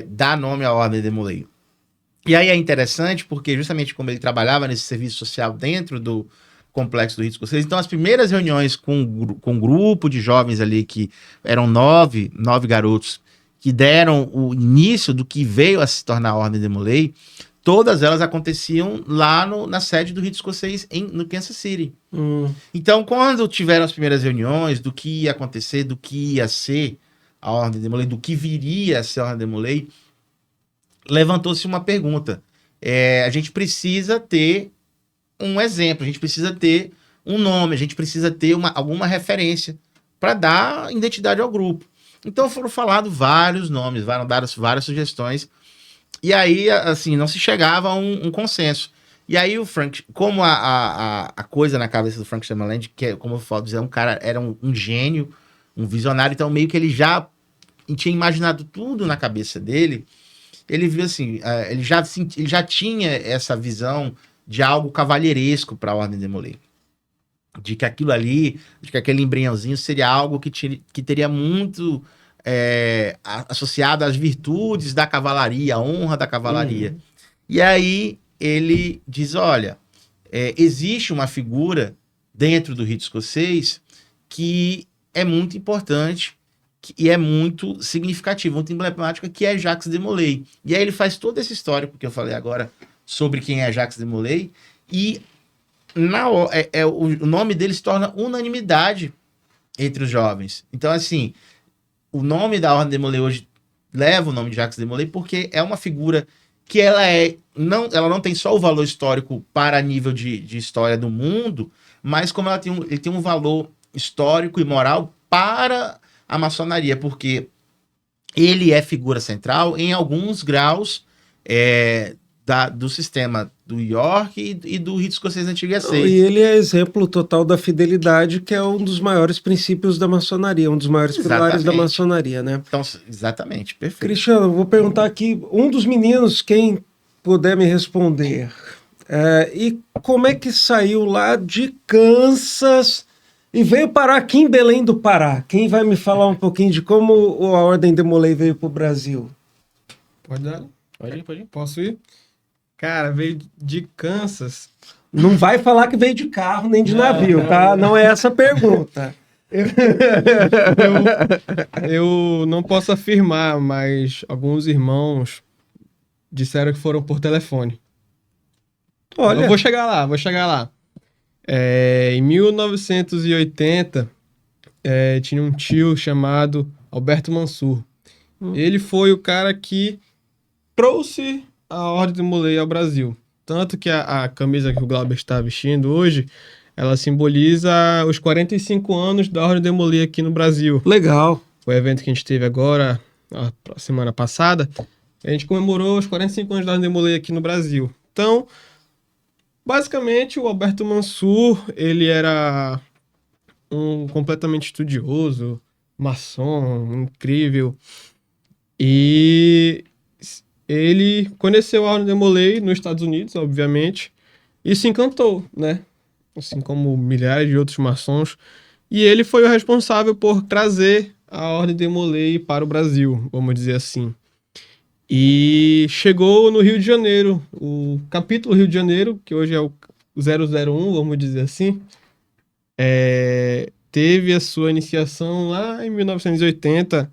dá nome à Ordem de Molay. E aí é interessante porque justamente como ele trabalhava nesse serviço social dentro do complexo do rito escocês, então as primeiras reuniões com um grupo de jovens ali, que eram 9 garotos, que deram o início do que veio a se tornar a Ordem de Molay, todas elas aconteciam lá na sede do rito escocês no Kansas City. Então, quando tiveram as primeiras reuniões do que ia acontecer, do que ia ser a Ordem de Molay, do que viria a ser a Ordem de Molay, levantou-se uma pergunta. A gente precisa ter um exemplo, a gente precisa ter um nome, a gente precisa ter alguma referência para dar identidade ao grupo. Então foram falados vários nomes, foram dadas várias sugestões, e aí, assim, não se chegava a um consenso. E aí o Frank, como a coisa na cabeça do Frank Chamaland, que, como eu falo, dizer, era um gênio, um visionário, então meio que ele já tinha imaginado tudo na cabeça dele, ele viu assim, ele já tinha essa visão de algo cavalheiresco para a Ordem de Molay. De que aquilo ali, de que aquele embriãozinho seria algo que teria muito associado às virtudes da cavalaria, a honra da cavalaria. E aí ele diz, olha, existe uma figura dentro do rito escocês que é muito importante e é muito significativa, muito emblemática, que é Jacques de Molay. E aí ele faz toda essa história, porque eu falei agora sobre quem é Jacques de Molay, e o nome dele se torna unanimidade entre os jovens. Então, assim, o nome da Ordem de Molay hoje leva o nome de Jacques de Molay porque é uma figura que ela não tem só o valor histórico para nível de história do mundo, mas como ele tem um valor histórico e moral para a maçonaria, porque ele é figura central em alguns graus do sistema do York e do rito escocês antigo e E aceito. ele é exemplo total da fidelidade, que é um dos maiores princípios da maçonaria, um dos maiores pilares da Exatamente. maçonaria, né? Então, exatamente, perfeito. Cristiano, eu vou perguntar aqui, um dos meninos, quem puder me responder, e como é que saiu lá de Kansas e veio parar aqui em Belém do Pará? Quem vai me falar um pouquinho de como a Ordem Demolay veio para o Brasil? Pode dar? Pode ir. Posso ir? Cara, veio de Kansas. Não vai falar que veio de carro nem de navio, tá? Não é essa a pergunta. Eu não posso afirmar, mas alguns irmãos disseram que foram por telefone. Olha, Eu vou chegar lá. Em 1980, tinha um tio chamado Alberto Mansur. Ele foi o cara que trouxe a Ordem Demolay ao Brasil. Tanto que a camisa que o Glauber está vestindo hoje, ela simboliza os 45 anos da Ordem Demolay aqui no Brasil. legal. O evento que a gente teve agora, a semana passada, a gente comemorou os 45 anos da Ordem Demolay aqui no Brasil. Então, basicamente, o Alberto Mansur, ele era um completamente estudioso, maçom, incrível. E ele conheceu a Ordem Demolay nos Estados Unidos, obviamente, e se encantou, né? Assim como milhares de outros maçons. E ele foi o responsável por trazer a Ordem Demolay para o Brasil, vamos dizer assim. E chegou no Rio de Janeiro, o capítulo Rio de Janeiro, que hoje é o 001, vamos dizer assim, teve a sua iniciação lá em 1980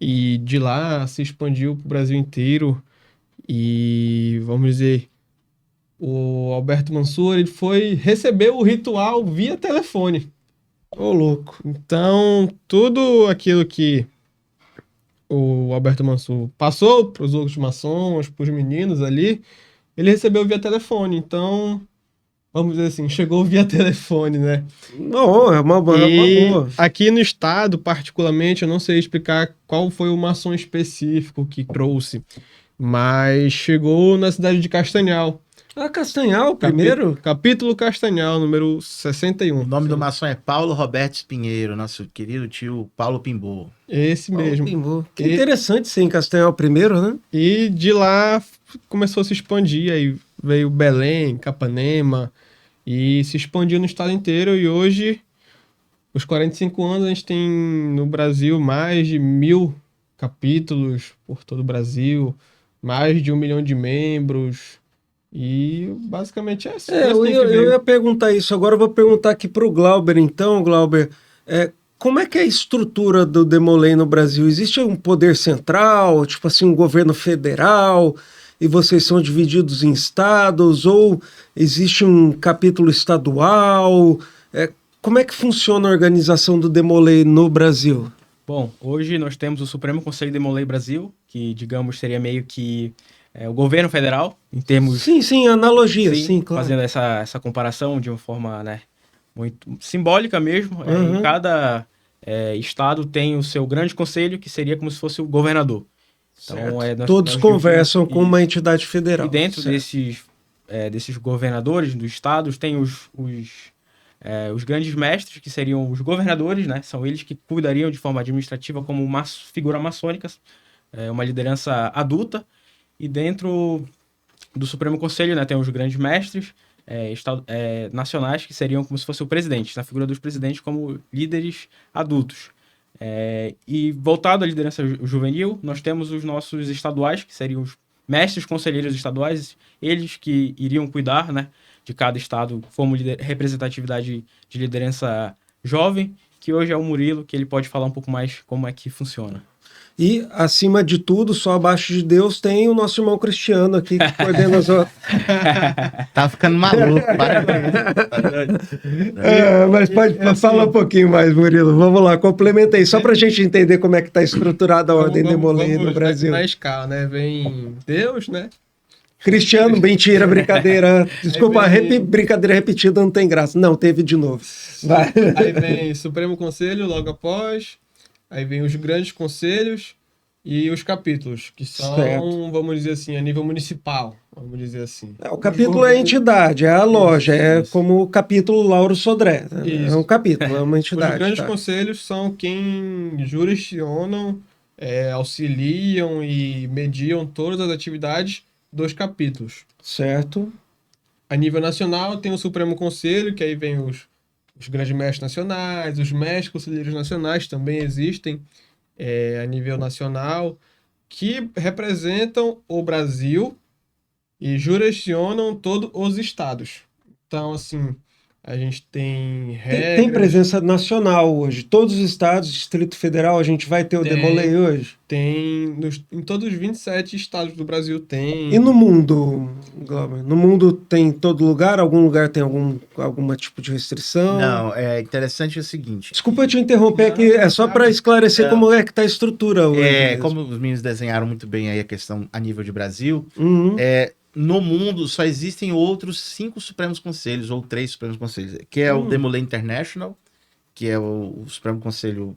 e de lá se expandiu para o Brasil inteiro. E, vamos dizer, o Alberto Mansur ele recebeu o ritual via telefone. Ô, louco. Então, tudo aquilo que o Alberto Mansur passou para os outros maçons, para os meninos ali, ele recebeu via telefone. Então, vamos dizer assim, chegou via telefone, né? Não, é uma boa. Aqui no estado, particularmente, eu não sei explicar qual foi o maçom específico que trouxe, mas chegou na cidade de Castanhal. Ah, Castanhal, primeiro? Capítulo Castanhal, número 61. O nome do maçom é Paulo Roberto Pinheiro, nosso querido tio Paulo Pimbô. Esse mesmo. Que interessante ser em Castanhal primeiro, né? E de lá começou a se expandir, aí veio Belém, Capanema, e se expandiu no estado inteiro, e hoje, os 45 anos, a gente tem no Brasil mais de 1.000 capítulos por todo o Brasil, mais de 1 milhão de membros, e basicamente é assim. Eu ia perguntar isso, agora eu vou perguntar aqui para o Glauber, então, Glauber, como é que é a estrutura do Demolay no Brasil? Existe um poder central, tipo assim, um governo federal, e vocês são divididos em estados, ou existe um capítulo estadual? Como é que funciona a organização do Demolay no Brasil? Bom, hoje nós temos o Supremo Conselho Demolay Brasil, que, digamos, seria meio que o governo federal, em termos... Sim, analogia, sim, claro. Fazendo essa comparação de uma forma, né, muito simbólica mesmo. Uhum. Em cada estado tem o seu grande conselho, que seria como se fosse o governador. Então, todos conversam com uma entidade federal. E dentro desses governadores dos estados tem os grandes mestres, que seriam os governadores, né? São eles que cuidariam de forma administrativa como uma figura maçônica, uma liderança adulta. E dentro do Supremo Conselho, né, tem os grandes mestres nacionais, que seriam como se fosse o presidente, na figura dos presidentes como líderes adultos. E voltado à liderança juvenil, nós temos os nossos estaduais, que seriam os mestres conselheiros estaduais, eles que iriam cuidar, né, de cada estado como representatividade de liderança jovem, que hoje é o Murilo, que ele pode falar um pouco mais como é que funciona. E, acima de tudo, só abaixo de Deus, tem o nosso irmão Cristiano aqui, que coordena as outras. Tá ficando maluco, parabéns. Mas falar um pouquinho mais, Murilo. Vamos lá, complementa aí, só pra gente entender como é que tá estruturada a Ordem Demolay no Brasil. Na escala, né? Vem Deus, né? Cristiano, mentira, brincadeira. Desculpa, brincadeira repetida não tem graça. Não, teve de novo. Vai. Aí vem Supremo Conselho, logo após. aí vem os grandes conselhos e os capítulos, que são, Certo. vamos dizer assim, a nível municipal, vamos dizer assim. O capítulo é a entidade, é a loja, é Isso. como o capítulo Lauro Sodré. Né? É Isso. um capítulo, é uma Os entidade. grandes Tá? conselhos são quem jurisdiccionam, auxiliam e mediam todas as atividades dos capítulos. Certo. A nível nacional tem o Supremo Conselho, que aí vem os grandes mestres nacionais, os mestres conselheiros nacionais também existem a nível nacional, que representam o Brasil e jurisdicionam todos os estados. Então, assim, a gente tem Tem regras, presença nacional hoje. Todos os estados, Distrito Federal, a gente vai ter o Tem. Demolei hoje. em todos os 27 estados do Brasil tem. E no mundo, Glauber? No mundo tem em todo lugar? Algum lugar tem alguma tipo de restrição? Não, é interessante o seguinte. Desculpa eu te interromper Não, aqui, é só para esclarecer Não. como é que tá a estrutura hoje. mesmo. Como os meninos desenharam muito bem aí a questão a nível de Brasil, Uhum. no mundo só existem outros 5 Supremos Conselhos, ou 3 Supremos Conselhos, que é o Demolay International, que é o Supremo Conselho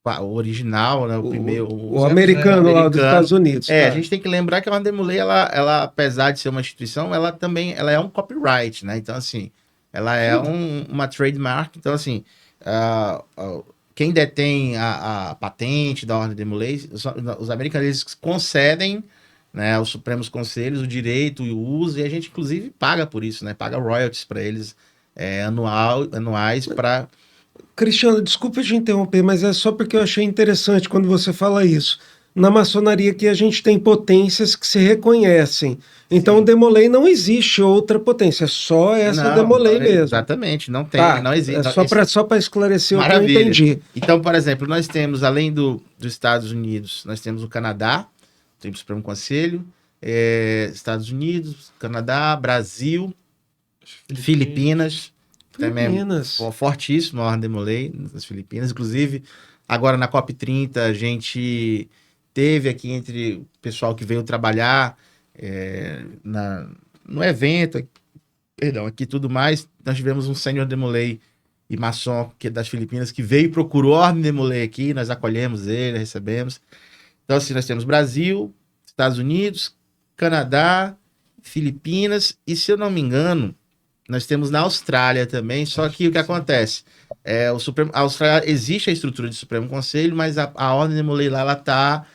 o original, né, o primeiro... O americano lá dos Estados Unidos. A tá. gente tem que lembrar que a Demolay, ela, apesar de ser uma instituição, ela é um copyright, né? Então, assim, ela é uma trademark. Então, assim, quem detém a patente da Ordem Demolay, os americanos, eles concedem, né, aos Supremos Conselhos o direito e o uso, e a gente, inclusive, paga por isso, né? Paga royalties para eles anuais para... Cristiano, desculpa te interromper, mas é só porque eu achei interessante quando você fala isso. Na maçonaria que a gente tem potências que se reconhecem. Então, o Demolay não existe outra potência, é só essa Demolay mesmo. Exatamente, não tem, Tá, não existe. é só para esclarecer Maravilha. o que eu entendi. Então, por exemplo, nós temos, além dos Estados Unidos, nós temos o Canadá, temos o Supremo Conselho, Estados Unidos, Canadá, Brasil, Filipinas, também fortíssimo a Ordem Demolay nas Filipinas. Inclusive, agora na COP30, a gente teve aqui entre o pessoal que veio trabalhar no evento, aqui tudo mais, nós tivemos um sênior Demolay e maçom que é das Filipinas, que veio e procurou a Ordem Demolay aqui, nós acolhemos ele, recebemos. Então, assim, nós temos Brasil, Estados Unidos, Canadá, Filipinas, e se eu não me engano, nós temos na Austrália também, só que o que acontece? A Austrália existe a estrutura de Supremo Conselho, mas a Ordem Demolay lá, ela tá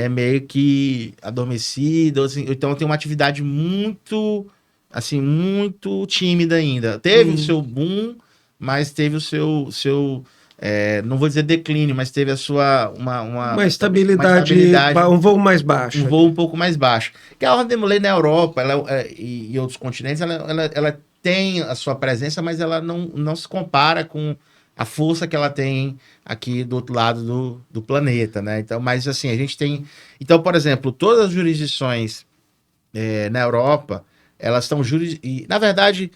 meio que adormecida, assim, então tem uma atividade muito, assim, muito tímida ainda. Teve o seu boom, mas teve o seu não vou dizer declínio, mas teve a sua uma estabilidade, um voo mais baixo. Um voo um pouco mais baixo. Que a Ordem Demolay na Europa e outros continentes, ela tem a sua presença, mas ela não se compara com a força que ela tem aqui do outro lado do planeta, né? Então, mas assim, a gente tem... Então, por exemplo, todas as jurisdições na Europa, elas estão... E, na verdade,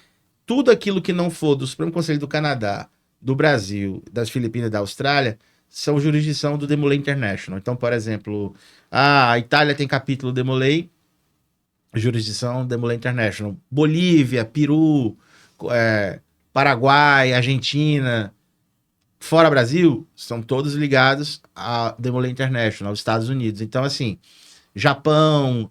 tudo aquilo que não for do Supremo Conselho do Canadá, do Brasil, das Filipinas e da Austrália, são jurisdição do Demolay International. Então, por exemplo, a Itália tem capítulo Demolay, jurisdição Demolay International. Bolívia, Peru, Paraguai, Argentina, fora Brasil, são todos ligados a Demolay International, aos Estados Unidos. Então, assim, Japão,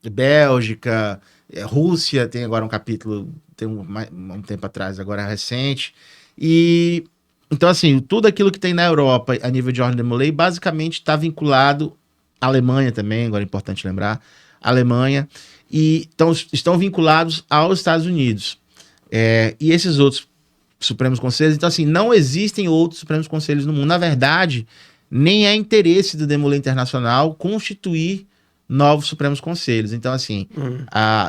Bélgica, Rússia tem agora um capítulo, tem um tempo atrás, agora é recente. E então, assim, tudo aquilo que tem na Europa a nível de Ordem Demolay basicamente está vinculado à Alemanha também, agora é importante lembrar, Alemanha, e estão vinculados aos Estados Unidos. E esses outros Supremos Conselhos, então assim, não existem outros Supremos Conselhos no mundo. Na verdade, nem é interesse do Demolay Internacional constituir novos Supremos Conselhos. Então assim,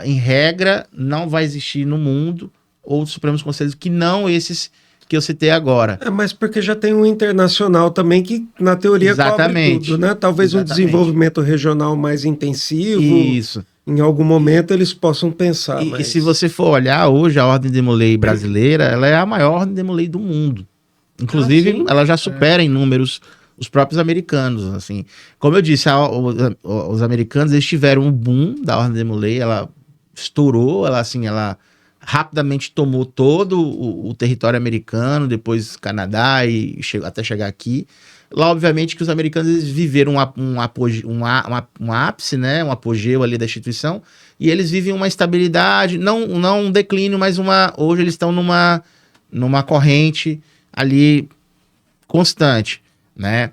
em regra, não vai existir no mundo outros Supremos Conselhos que não esses que eu citei agora. Mas porque já tem um internacional também que, na teoria, cobre tudo, né? Talvez um desenvolvimento regional mais intensivo. Isso. Em algum momento eles possam pensar. E se você for olhar hoje, a Ordem Demolay brasileira, ela é a maior Ordem Demolay do mundo. Inclusive, ela já supera em números os próprios americanos. Assim. Como eu disse, os americanos eles tiveram um boom da Ordem Demolay, ela estourou, ela rapidamente tomou todo o território americano, depois Canadá e até chegar aqui. Lá, obviamente, que os americanos eles viveram um ápice, né, um apogeu ali da instituição, e eles vivem uma estabilidade, não um declínio, mas hoje eles estão numa corrente ali constante, né?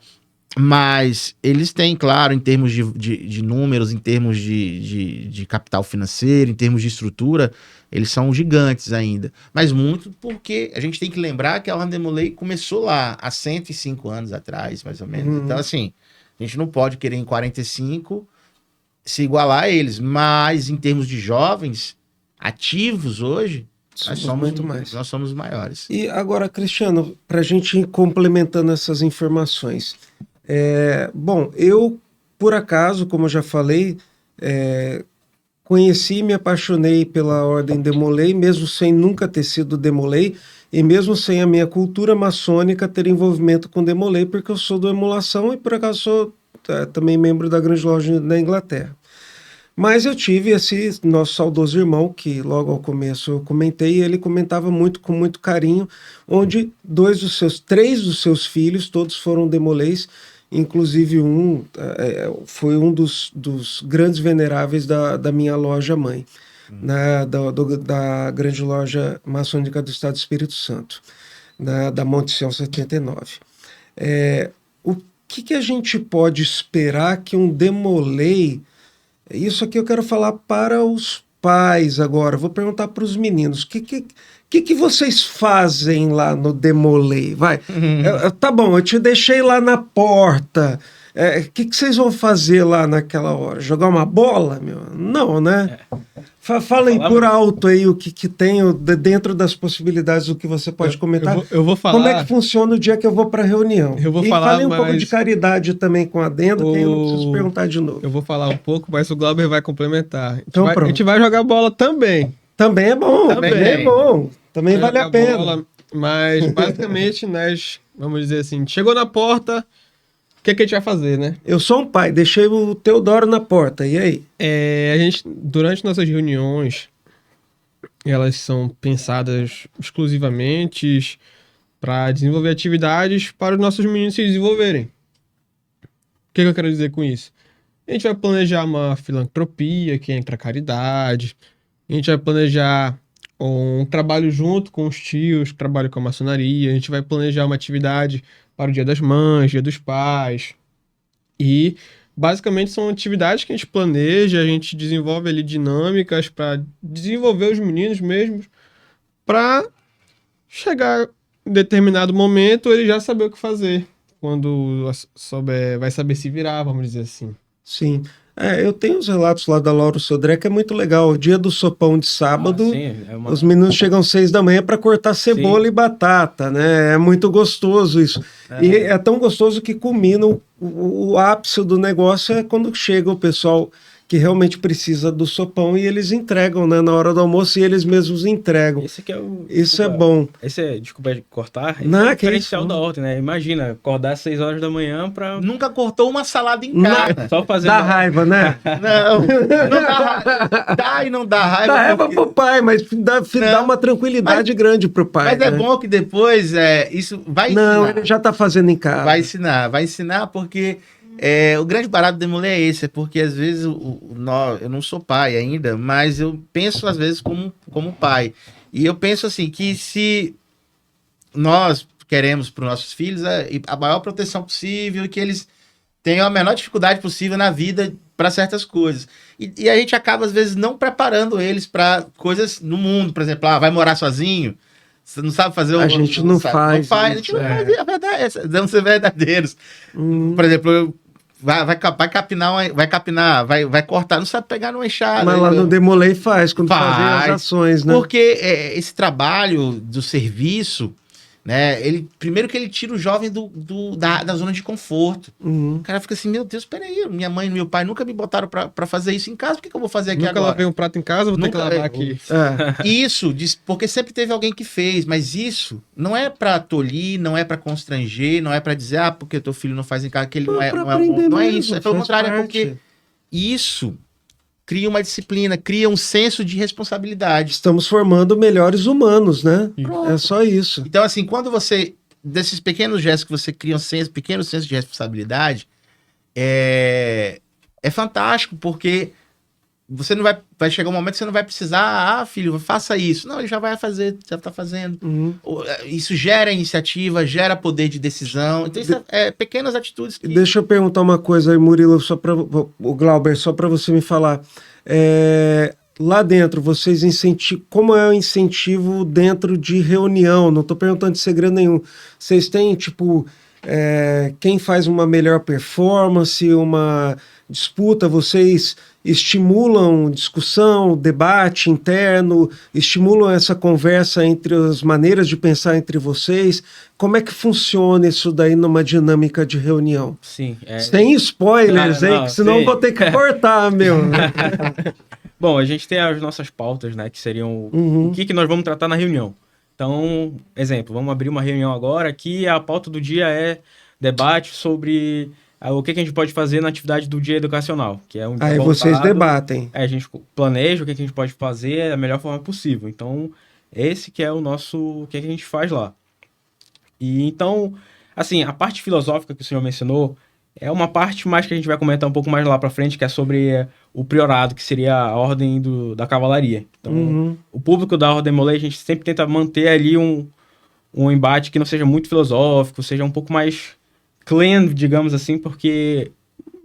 Mas eles têm, claro, em termos de números, em termos de capital financeiro, em termos de estrutura, eles são gigantes ainda. Mas muito porque a gente tem que lembrar que a Ordem Demolay começou lá há 105 anos atrás, mais ou menos. Então, assim, a gente não pode querer em 45 se igualar a eles. Mas em termos de jovens ativos hoje, nós somos os maiores. E agora, Cristiano, para a gente ir complementando essas informações. Bom, eu, por acaso, como eu já falei, conheci e me apaixonei pela Ordem Demolay, mesmo sem nunca ter sido Demolay, e mesmo sem a minha cultura maçônica ter envolvimento com Demolay, porque eu sou do Emulação e, por acaso, sou também membro da Grande Loja da Inglaterra. Mas eu tive esse nosso saudoso irmão, que logo ao começo eu comentei, e ele comentava muito, com muito carinho, onde 3 dos seus filhos, todos foram Demolays, inclusive foi um dos grandes veneráveis da minha loja mãe, da Grande Loja Maçônica do Estado do Espírito Santo, da Monte Sião 79. O que a gente pode esperar que um Demolay... Isso aqui eu quero falar para os pais agora. Vou perguntar para os meninos. O que vocês fazem lá no Demolay? Vai. Tá bom, eu te deixei lá na porta. O que vocês vão fazer lá naquela hora? Jogar uma bola, meu? Não, né? Falem por alto aí o que tem dentro das possibilidades do que você pode comentar. Eu vou falar... Como é que funciona o dia que eu vou para a reunião? Eu vou falar, falem um pouco de caridade também com adendo, que eu não preciso perguntar de novo. Eu vou falar um pouco, mas o Glauber vai complementar. Então, a gente vai jogar bola também. Também é bom, também é bom. Também vale a pena. Bola, mas, basicamente, nós, vamos dizer assim, chegou na porta... O que a gente vai fazer, né? Eu sou um pai, deixei o Teodoro na porta, e aí? A gente, durante nossas reuniões, elas são pensadas exclusivamente para desenvolver atividades para os nossos meninos se desenvolverem. O que eu quero dizer com isso? A gente vai planejar uma filantropia, que é para caridade. A gente vai planejar um trabalho junto com os tios, trabalho com a maçonaria. A gente vai planejar uma atividade para o Dia das Mães, Dia dos Pais. E, basicamente, são atividades que a gente planeja, a gente desenvolve ali dinâmicas para desenvolver os meninos mesmos, para chegar em determinado momento ele já saber o que fazer. Quando vai saber se virar, vamos dizer assim. Sim. Eu tenho os relatos lá da Laura Sodré, que é muito legal. O dia do sopão de sábado, os meninos chegam às 6 da manhã para cortar cebola e batata, né? É muito gostoso isso. E é tão gostoso que culmina o ápice do negócio é quando chega o pessoal que realmente precisa do sopão e eles entregam, né, na hora do almoço, e eles mesmos entregam. Isso é bom. Desculpa cortar, Não, é o diferencial da ordem, né? Imagina, acordar às 6 horas da manhã pra... Nunca cortou uma salada em casa. Só fazer... Dá raiva, né? Não dá raiva. Dá e não dá raiva. Dá raiva pro pai, mas dá uma tranquilidade grande pro pai. Mas é bom que depois isso vai ensinar. Não, ele já tá fazendo em casa. Vai ensinar porque... o grande barato do Demolay é esse, é porque às vezes eu não sou pai ainda, mas eu penso às vezes como pai. E eu penso assim, que se nós queremos para os nossos filhos a maior proteção possível, que eles tenham a menor dificuldade possível na vida para certas coisas. E a gente acaba às vezes não preparando eles para coisas no mundo, por exemplo, vai morar sozinho. Você não sabe fazer A gente não faz. A gente não faz, a verdade, vamos ser verdadeiros. Por exemplo, vai capinar, vai cortar, não sabe pegar numa enxada. Mas lá no Demolay faz, quando fazem as ações, né? Porque esse trabalho do serviço, né, primeiro que ele tira o jovem da zona de conforto. O cara fica assim, meu Deus, peraí, minha mãe e meu pai nunca me botaram pra fazer isso em casa, por que eu vou fazer aqui agora? Nunca lavei um prato em casa, vou ter que lavar aqui. Isso, porque sempre teve alguém que fez, mas isso não é pra tolir, não é pra constranger, não é pra dizer, porque teu filho não faz em casa, que ele não é isso. É pelo contrário, é porque isso cria uma disciplina, cria um senso de responsabilidade. Estamos formando melhores humanos, né? Pronto. É só isso. Então, assim, quando você, desses pequenos gestos que você cria um pequeno senso de responsabilidade, é fantástico, porque você não vai chegar um momento que você não vai precisar, filho, faça isso. Não, ele já vai fazer, já tá fazendo. Isso gera iniciativa, gera poder de decisão. Então, isso é pequenas atitudes que... Deixa eu perguntar uma coisa aí, Murilo, o Glauber, só para você me falar. Lá dentro, vocês incentivam... Como é o incentivo dentro de reunião? Não estou perguntando de segredo nenhum. Vocês têm, tipo... quem faz uma melhor performance, uma disputa, vocês estimulam discussão, debate interno, estimulam essa conversa entre as maneiras de pensar entre vocês. Como é que funciona isso daí numa dinâmica de reunião? Sim. Sem spoilers, hein? Que senão sim. vou ter que cortar, meu. Bom, a gente tem as nossas pautas, né? Que seriam o que nós vamos tratar na reunião. Então, exemplo, vamos abrir uma reunião agora que a pauta do dia é debate sobre o que a gente pode fazer na atividade do dia educacional, que é um dia Aí vocês debatem. A gente planeja o que a gente pode fazer da melhor forma possível. Então, esse que é o que a gente faz lá. E então, assim, a parte filosófica que o senhor mencionou é uma parte mais que a gente vai comentar um pouco mais lá pra frente, que é sobre o priorado, que seria a ordem da cavalaria. Então, o público da Ordem Demolei, a gente sempre tenta manter ali um embate que não seja muito filosófico, seja um pouco mais clean, digamos assim, porque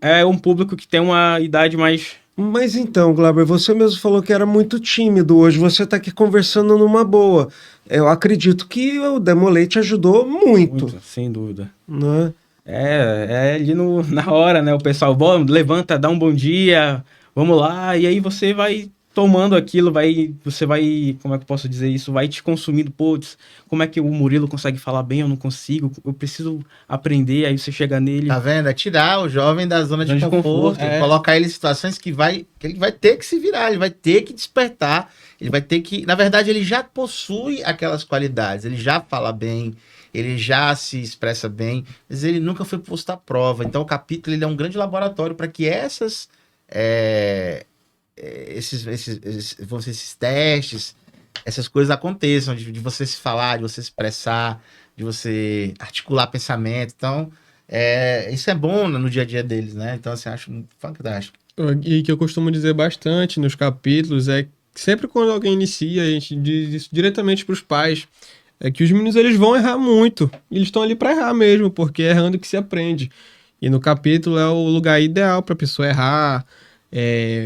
é um público que tem uma idade mais... Mas então, Glauber, você mesmo falou que era muito tímido. Hoje você está aqui conversando numa boa. Eu acredito que o Demolei te ajudou muito. Sem dúvida. Né? É ali na hora, né? O pessoal, levanta, dá um bom dia, vamos lá. E aí você vai tomando aquilo, você vai, como é que eu posso dizer isso? Vai te consumindo, putz, como é que o Murilo consegue falar bem, eu não consigo, eu preciso aprender, aí você chega nele... Tá vendo? É tirar o jovem da zona de conforto, colocar ele em situações que ele vai ter que se virar, ele vai ter que despertar, ele vai ter que... Na verdade, ele já possui aquelas qualidades, ele já fala bem, ele já se expressa bem, mas ele nunca foi posto à prova. Então, o capítulo ele é um grande laboratório para que esses testes, essas coisas aconteçam, de você se falar, de você se expressar, de você articular pensamento. Então, isso é bom no dia a dia deles, né? Então, assim, acho fantástico. E que eu costumo dizer bastante nos capítulos é que sempre quando alguém inicia, a gente diz isso diretamente para os pais, é que os meninos eles vão errar muito. Eles estão ali para errar mesmo, porque é errando que se aprende. E no capítulo é o lugar ideal para a pessoa errar,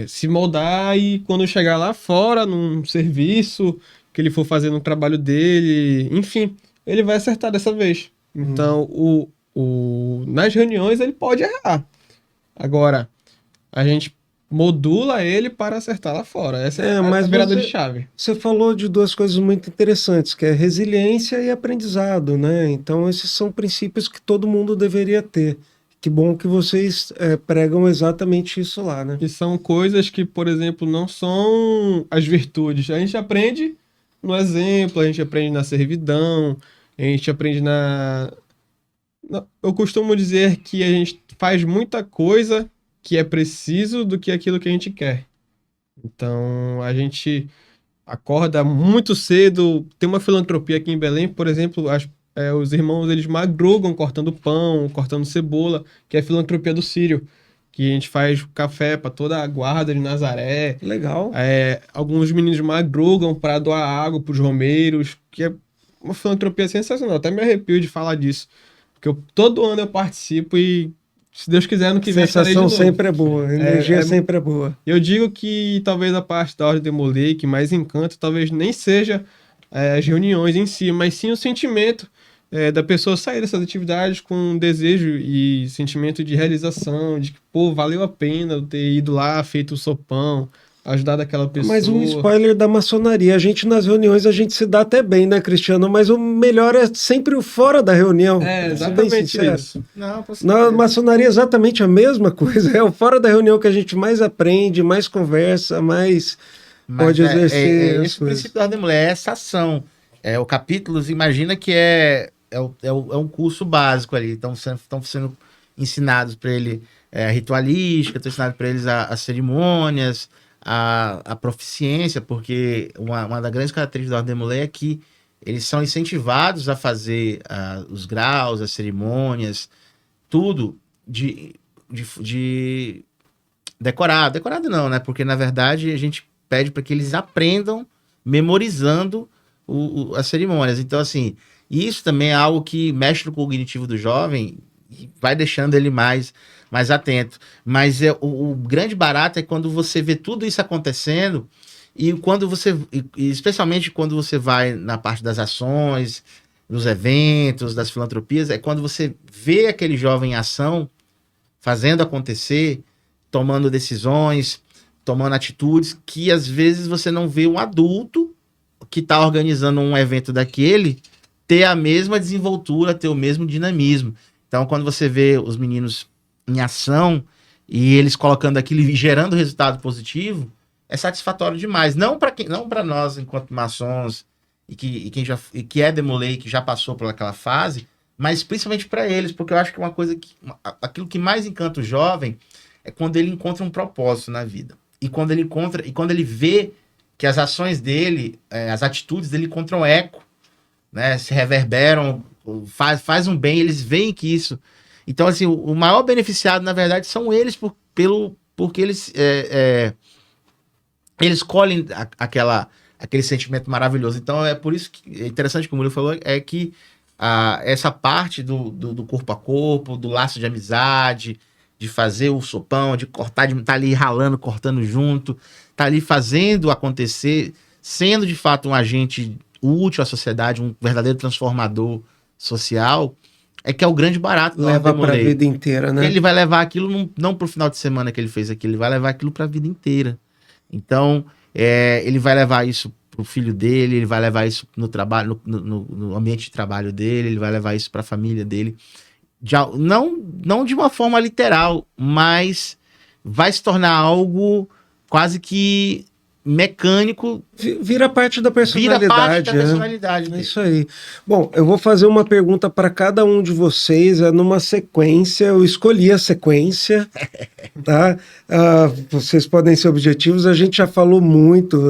se moldar, e quando chegar lá fora, num serviço que ele for fazer no trabalho dele, enfim, ele vai acertar dessa vez. Então, nas reuniões ele pode errar. Agora, a gente modula ele para acertar lá fora. Essa é a virada de chave. Você falou de duas coisas muito interessantes, que é resiliência e aprendizado, né? Então, esses são princípios que todo mundo deveria ter. Que bom que vocês pregam exatamente isso lá, né? Que são coisas que, por exemplo, não são as virtudes. A gente aprende no exemplo, a gente aprende na servidão, a gente aprende Eu costumo dizer que a gente faz muita coisa que é preciso do que aquilo que a gente quer. Então, a gente acorda muito cedo. Tem uma filantropia aqui em Belém, por exemplo, os irmãos, eles madrugam cortando pão, cortando cebola, que é a filantropia do Sírio, que a gente faz café para toda a guarda de Nazaré. Legal. Alguns meninos madrugam para doar água para os romeiros, que é uma filantropia sensacional. Até me arrepio de falar disso, porque todo ano eu participo e, se Deus quiser, ano que vem estarei de novo. novo. Sempre é boa, a energia sempre é boa. Eu digo que talvez a parte da Ordem Demolei que mais encanta, talvez nem seja as reuniões em si, mas sim o sentimento da pessoa sair dessas atividades com um desejo e sentimento de realização, de que, pô, valeu a pena eu ter ido lá, feito o sopão, ajudado aquela pessoa. Mas um spoiler da maçonaria, a gente nas reuniões a gente se dá até bem, né, Cristiano? Mas o melhor é sempre o fora da reunião. Exatamente isso. Na maçonaria é exatamente a mesma coisa, é o fora da reunião que a gente mais aprende, mais conversa, mais pode exercer. Esse princípio da Ordem Demolei, essa ação. O capítulo, imagina que é um curso básico ali, estão sendo ensinados para ele ritualística, estão ensinados para eles as cerimônias, a proficiência, porque uma das grandes características da Ordem Demolei é que eles são incentivados a fazer os graus, as cerimônias, tudo de decorado. Decorado não, né? Porque, na verdade, a gente pede para que eles aprendam memorizando as cerimônias. Então, assim, isso também é algo que mexe no cognitivo do jovem e vai deixando ele mais atento. Mas o grande barato é quando você vê tudo isso acontecendo e quando especialmente quando você vai na parte das ações, dos eventos, das filantropias, é quando você vê aquele jovem em ação, fazendo acontecer, tomando decisões, tomando atitudes que às vezes você não vê um adulto que está organizando um evento daquele ter a mesma desenvoltura, ter o mesmo dinamismo. Então, quando você vê os meninos em ação e eles colocando aquilo e gerando resultado positivo, é satisfatório demais. Não para nós, enquanto maçons, e que é Demolei, que já passou por aquela fase, mas principalmente para eles, porque eu acho que aquilo que mais encanta o jovem é quando ele encontra um propósito na vida. E quando ele vê que as ações dele, as atitudes dele encontram eco, né, se reverberam, faz um bem, eles veem que isso... Então, assim, o maior beneficiado, na verdade, são eles, porque eles colhem aquele sentimento maravilhoso. Então, é por isso que é interessante que o Murilo falou, é que essa parte do corpo a corpo, do laço de amizade, de fazer o sopão, de cortar, de estar ali ralando, cortando junto, tá ali fazendo acontecer, sendo de fato um agente útil à sociedade, um verdadeiro transformador social, é que é o grande barato. Leva para a vida inteira, né? Ele vai levar aquilo não pro final de semana que ele fez aquilo, ele vai levar aquilo para a vida inteira. Então, ele vai levar isso pro filho dele, ele vai levar isso no trabalho, no ambiente de trabalho dele, ele vai levar isso para a família dele. Não de uma forma literal, mas vai se tornar algo quase que mecânico. Vira parte da personalidade. Vira parte da personalidade. É isso aí. Bom, eu vou fazer uma pergunta para cada um de vocês, numa sequência. Eu escolhi a sequência, tá? Vocês podem ser objetivos. A gente já falou muito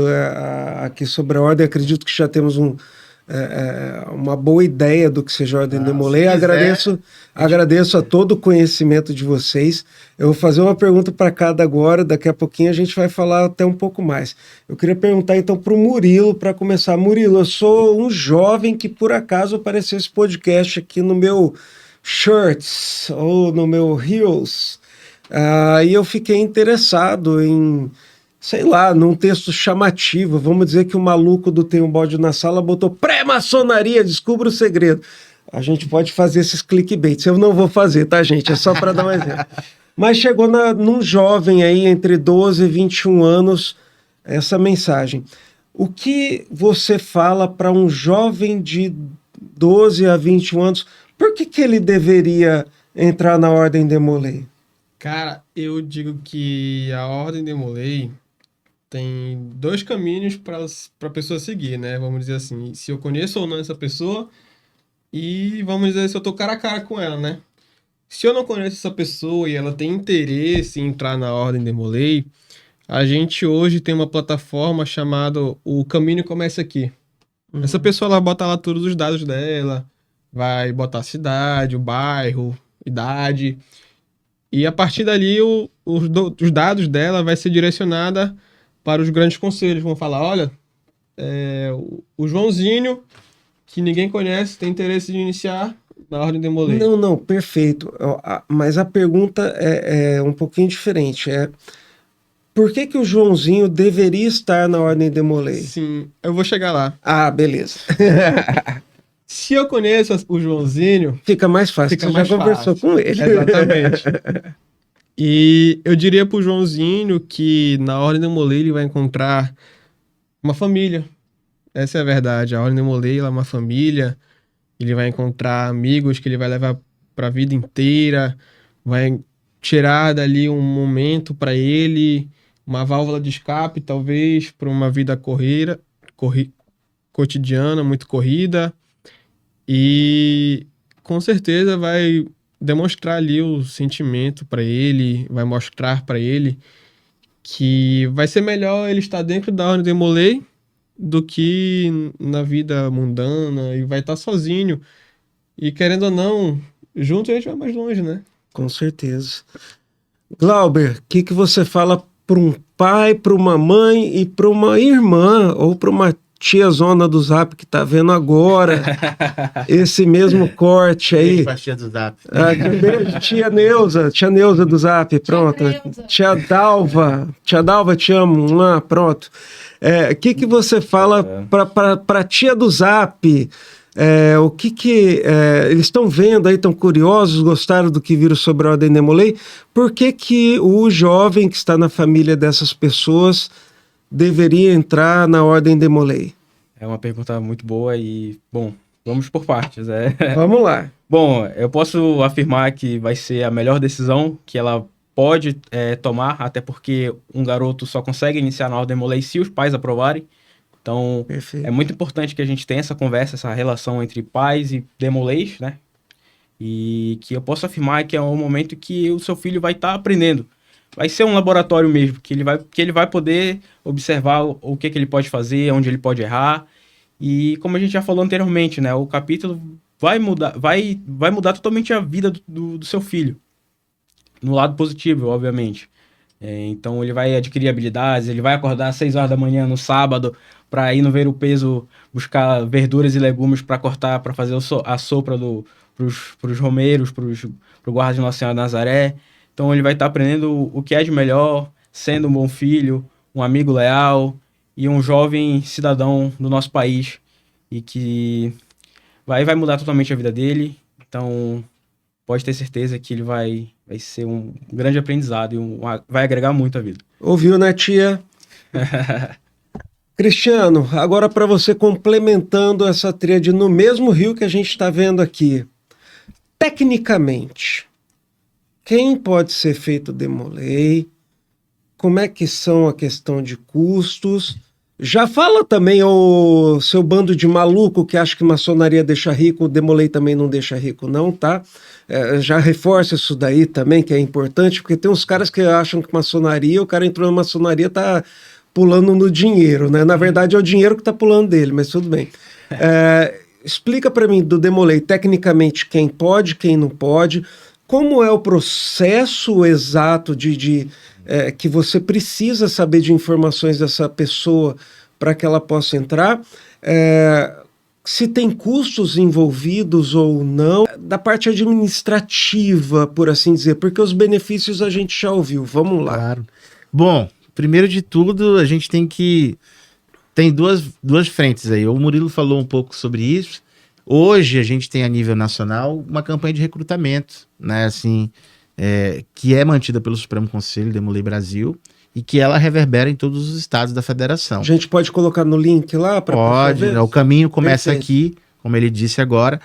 aqui sobre a ordem. Acredito que já temos uma boa ideia do que seja a Ordem Demolei. Agradeço a todo o conhecimento de vocês. Eu vou fazer uma pergunta para cada agora, daqui a pouquinho a gente vai falar até um pouco mais. Eu queria perguntar então para o Murilo, para começar. Murilo, eu sou um jovem que por acaso apareceu esse podcast aqui no meu Shirts ou no meu Reels, e eu fiquei interessado em... sei lá, num texto chamativo, vamos dizer que o maluco do Tem um Bode na Sala botou pré-maçonaria, descubra o segredo. A gente pode fazer esses clickbaits, eu não vou fazer, tá, gente? É só para dar um exemplo. Mas chegou num jovem aí, entre 12 e 21 anos, essa mensagem. O que você fala para um jovem de 12 a 21 anos, por que ele deveria entrar na Ordem Demolei? Cara, eu digo que a Ordem Demolei tem dois caminhos para a pessoa seguir, né? Vamos dizer assim, se eu conheço ou não essa pessoa e vamos dizer se eu tô cara a cara com ela, né? Se eu não conheço essa pessoa e ela tem interesse em entrar na Ordem Demolei, a gente hoje tem uma plataforma chamada O Caminho Começa Aqui. Essa pessoa ela bota lá todos os dados dela, vai botar a cidade, o bairro, idade, e a partir dali os dados dela vai ser direcionada para os grandes conselhos. Vão falar, olha, o Joãozinho, que ninguém conhece, tem interesse de iniciar na Ordem Demolei. Não, perfeito. Mas a pergunta é um pouquinho diferente. Por que o Joãozinho deveria estar na Ordem Demolei? Sim, eu vou chegar lá. Ah, beleza. Se eu conheço o Joãozinho... Fica mais fácil, você já conversou com ele. Exatamente. E eu diria pro Joãozinho que na Ordem Demolei ele vai encontrar uma família. Essa é a verdade. A Ordem Demolei é uma família. Ele vai encontrar amigos que ele vai levar para a vida inteira. Vai tirar dali um momento para ele, uma válvula de escape, talvez, para uma vida cotidiana, muito corrida. E com certeza vai demonstrar ali o sentimento para ele, vai mostrar para ele que vai ser melhor ele estar dentro da Ordem Demolei do que na vida mundana, e vai estar sozinho. E querendo ou não, junto a gente vai mais longe, né? Com certeza. Glauber, o que você fala para um pai, para uma mãe e para uma irmã ou para uma tia zona do Zap que tá vendo agora esse mesmo corte aí? Pra tia do Zap. Beijo, tia Neuza do Zap, pronto. Tia Dalva, te amo, pronto. O que você fala para tia do Zap? Eles estão vendo aí, estão curiosos, gostaram do que viram sobre a Ordem Demolei? Por que o jovem que está na família dessas pessoas deveria entrar na Ordem Demolei? É uma pergunta muito boa e, bom, vamos por partes. Vamos lá. Bom, eu posso afirmar que vai ser a melhor decisão que ela pode tomar, até porque um garoto só consegue iniciar na Ordem Demolei se os pais aprovarem. Então, Perfeito. é muito importante que a gente tenha essa conversa, essa relação entre pais e demoleis, né? E que eu posso afirmar que é um momento que o seu filho vai estar aprendendo. Vai ser um laboratório mesmo, que ele vai poder observar o que ele pode fazer, onde ele pode errar. E como a gente já falou anteriormente, né? O capítulo vai mudar totalmente a vida do seu filho. No lado positivo, obviamente. Então ele vai adquirir habilidades, ele vai acordar às 6 horas da manhã no sábado para ir no Ver o Peso buscar verduras e legumes para cortar, para fazer a sopa pros romeiros, pro guarda de Nossa Senhora de Nazaré. Então ele vai estar aprendendo o que é de melhor, sendo um bom filho, um amigo leal e um jovem cidadão do nosso país, e que vai mudar totalmente a vida dele. Então pode ter certeza que ele vai ser um grande aprendizado e vai agregar muito à vida. Ouviu, né, tia? Cristiano, agora para você, complementando essa tríade no mesmo rio que a gente está vendo aqui. Tecnicamente, quem pode ser feito Demolei? Como é que são a questão de custos? Já fala também o seu bando de maluco que acha que maçonaria deixa rico, o Demolei também não deixa rico não, tá? Já reforça isso daí também, que é importante, porque tem uns caras que acham que maçonaria, o cara entrou na maçonaria, tá pulando no dinheiro, né? Na verdade é o dinheiro que tá pulando dele, mas tudo bem. Explica para mim do Demolei, tecnicamente, quem pode, quem não pode, como é o processo exato que você precisa saber de informações dessa pessoa para que ela possa entrar, se tem custos envolvidos ou não, da parte administrativa, por assim dizer, porque os benefícios a gente já ouviu. Vamos lá. Claro. Bom, primeiro de tudo, a gente tem duas frentes aí. O Murilo falou um pouco sobre isso. Hoje a gente tem a nível nacional uma campanha de recrutamento, né, assim, que é mantida pelo Supremo Conselho Demolei Brasil e que ela reverbera em todos os estados da federação. A gente pode colocar no link lá para Pode, o caminho começa aqui, como ele disse agora,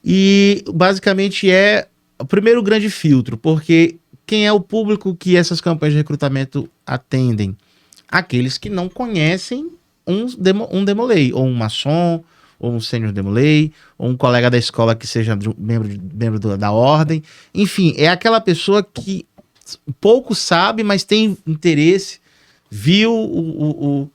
e basicamente é o primeiro grande filtro, porque quem é o público que essas campanhas de recrutamento atendem? Aqueles que não conhecem um Demolei, ou um maçom, ou um sênior Demolei, ou um colega da escola que seja membro da ordem. Enfim, é aquela pessoa que pouco sabe, mas tem interesse, viu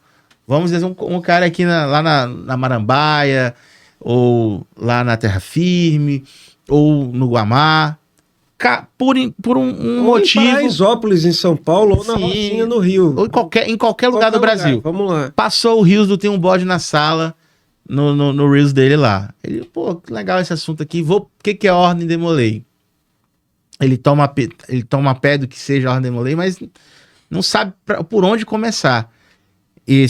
vamos dizer, um cara aqui lá na Marambaia, ou lá na Terra Firme, ou no Guamá, por um motivo... Em Paraisópolis, em São Paulo, ou na Sim, Rocinha, no Rio. Ou em qualquer lugar do Brasil. Vamos lá. Passou o Rios do Tem um Bode na Sala, no Reels dele lá. Ele, pô, que legal esse assunto aqui. O que é a Ordem Demolei? Ele toma pé do que seja a Ordem Demolei, mas não sabe por onde começar.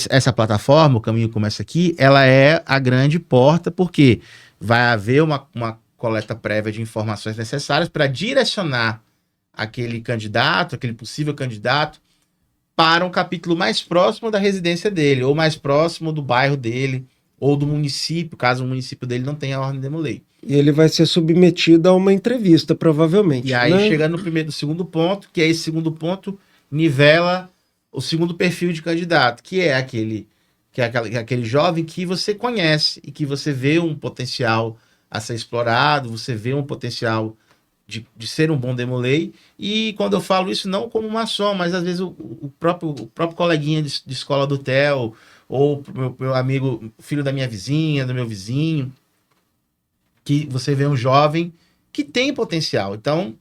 Essa plataforma, o Caminho Começa Aqui, ela é a grande porta, porque vai haver uma coleta prévia de informações necessárias para direcionar aquele candidato, aquele possível candidato, para um capítulo mais próximo da residência dele, ou mais próximo do bairro dele, ou do município, caso o município dele não tenha a Ordem Demolei. E ele vai ser submetido a uma entrevista, provavelmente. E aí, né? chegando no segundo ponto, que é esse segundo ponto, nivela o segundo perfil de candidato, que é aquele jovem que você conhece e que você vê um potencial a ser explorado, você vê um potencial de ser um bom demolei. E quando eu falo isso, não como maçom, mas às vezes o próprio coleguinha de escola do Theo, ou meu amigo, filho da minha vizinha, do meu vizinho, que você vê um jovem que tem potencial. Então,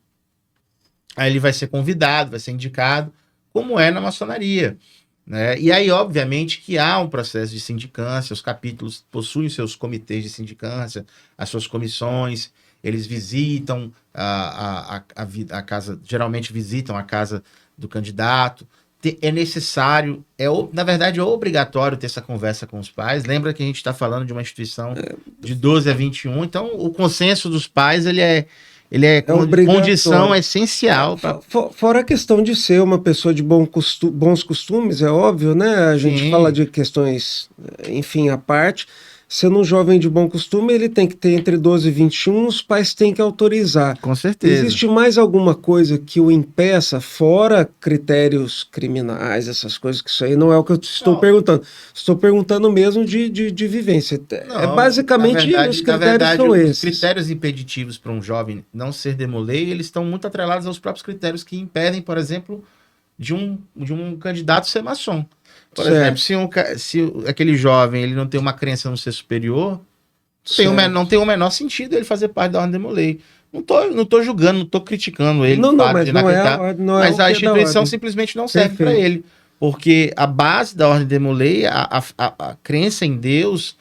aí ele vai ser convidado, vai ser indicado, como é na maçonaria, né? E aí, obviamente, que há um processo de sindicância, os capítulos possuem seus comitês de sindicância, as suas comissões, eles visitam a casa, geralmente visitam a casa do candidato. É necessário, na verdade, é obrigatório ter essa conversa com os pais. Lembra que a gente está falando de uma instituição de 12 a 21, então o consenso dos pais ele é condição essencial. Fora a questão de ser uma pessoa de bons costumes, é óbvio, né? A gente fala de questões, enfim, à parte. Sendo um jovem de bom costume, ele tem que ter entre 12 e 21, os pais têm que autorizar. Com certeza. Existe mais alguma coisa que o impeça, fora critérios criminais, essas coisas, que isso aí não é o que eu estou perguntando. Estou perguntando mesmo de vivência. É basicamente os critérios são esses. Os critérios impeditivos para um jovem não ser demolei, eles estão muito atrelados aos próprios critérios que impedem, por exemplo, de um candidato ser maçom. Por exemplo, se aquele jovem ele não tem uma crença no ser superior, não tem o menor sentido ele fazer parte da Ordem Demolei. Não tô julgando, não tô criticando ele. Mas a instituição simplesmente não serve para ele. Porque a base da Ordem Demolei, a crença em Deus,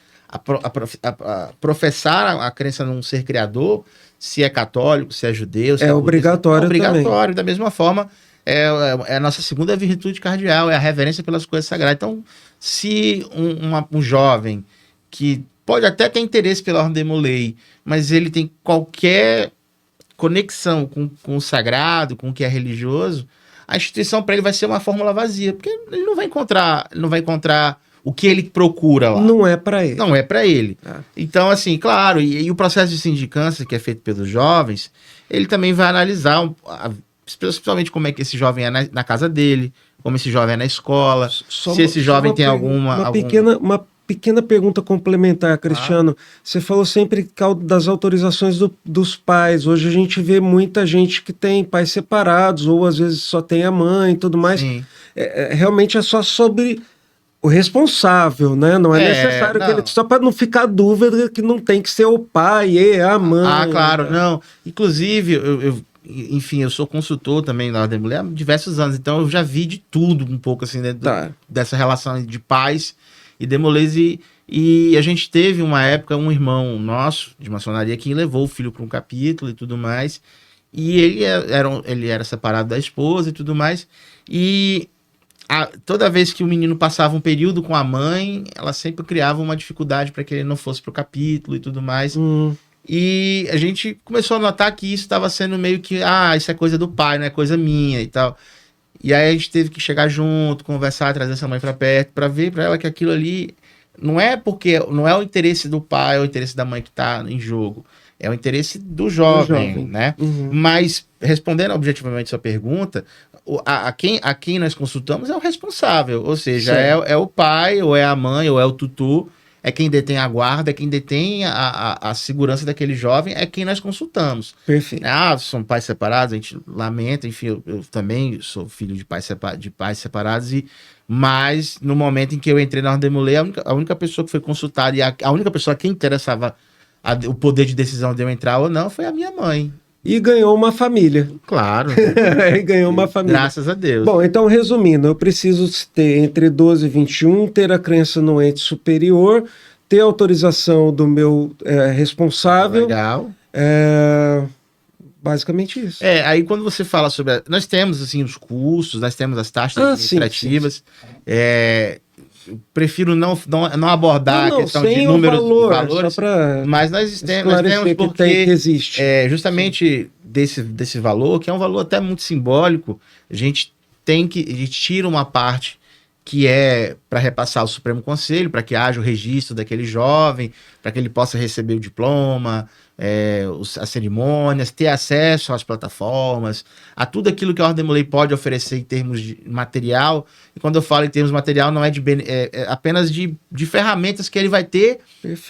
professar a crença num ser criador, se é católico, se é judeu, se é obrigatório também. Obrigatório, da mesma forma. É a nossa segunda virtude cardeal, é a reverência pelas coisas sagradas. Então, se um jovem que pode até ter interesse pela Ordem Demolei, mas ele tem qualquer conexão com o sagrado, com o que é religioso, a instituição para ele vai ser uma fórmula vazia, porque ele não vai encontrar o que ele procura lá. Não é para ele. Não é para ele. Então, assim, claro, e o processo de sindicância que é feito pelos jovens, ele também vai analisar principalmente como é que esse jovem é na casa dele, como esse jovem é na escola, se esse jovem tem uma pequena pergunta complementar, Cristiano. Você falou sempre das autorizações dos pais. Hoje a gente vê muita gente que tem pais separados, ou às vezes só tem a mãe e tudo mais. Realmente é só sobre o responsável, né? Não é necessário que ele... Só para não ficar dúvida que não tem que ser o pai e a mãe. Claro, não. Inclusive, enfim, eu sou consultor também na Ordem Demolei há diversos anos, então eu já vi de tudo um pouco assim dessa relação de pais e demoleis, e a gente teve uma época um irmão nosso de maçonaria que levou o filho para um capítulo e tudo mais, e ele era separado da esposa e tudo mais, e toda vez que o menino passava um período com a mãe, ela sempre criava uma dificuldade para que ele não fosse para o capítulo e tudo mais. E a gente começou a notar que isso estava sendo meio que, isso é coisa do pai, não é coisa minha e tal. E aí a gente teve que chegar junto, conversar, trazer essa mãe para perto, para ver para ela que aquilo ali não é o interesse do pai ou o interesse da mãe que está em jogo, é o interesse do jovem, né? Mas, respondendo objetivamente a sua pergunta, a quem nós consultamos é o responsável, ou seja, é o pai, ou é a mãe, ou é o tutor, é quem detém a guarda, é quem detém a segurança daquele jovem, é quem nós consultamos. Perfeito. São pais separados, a gente lamenta, enfim, eu também sou filho de pais separados, mas no momento em que eu entrei na Ordem Demolei, a única pessoa que foi consultada e a única pessoa a quem interessava o poder de decisão de eu entrar ou não foi a minha mãe. E ganhou uma família. Claro. Ganhou uma família. Graças a Deus. Bom, então resumindo, eu preciso ter entre 12 e 21, ter a crença no ente superior, ter a autorização do meu responsável. Legal. Basicamente isso. Aí quando você fala sobre... Nós temos, assim, os custos, nós temos as taxas administrativas. Sim. Eu prefiro não abordar a questão de números e valores, mas nós temos porque que existe. Justamente desse valor, que é um valor até muito simbólico, a gente tira uma parte que é para repassar ao Supremo Conselho, para que haja o registro daquele jovem, para que ele possa receber o diploma, as cerimônias, ter acesso às plataformas, a tudo aquilo que a Ordem Demolei pode oferecer em termos de material. E quando eu falo em termos de material, não é, é apenas de ferramentas que ele vai ter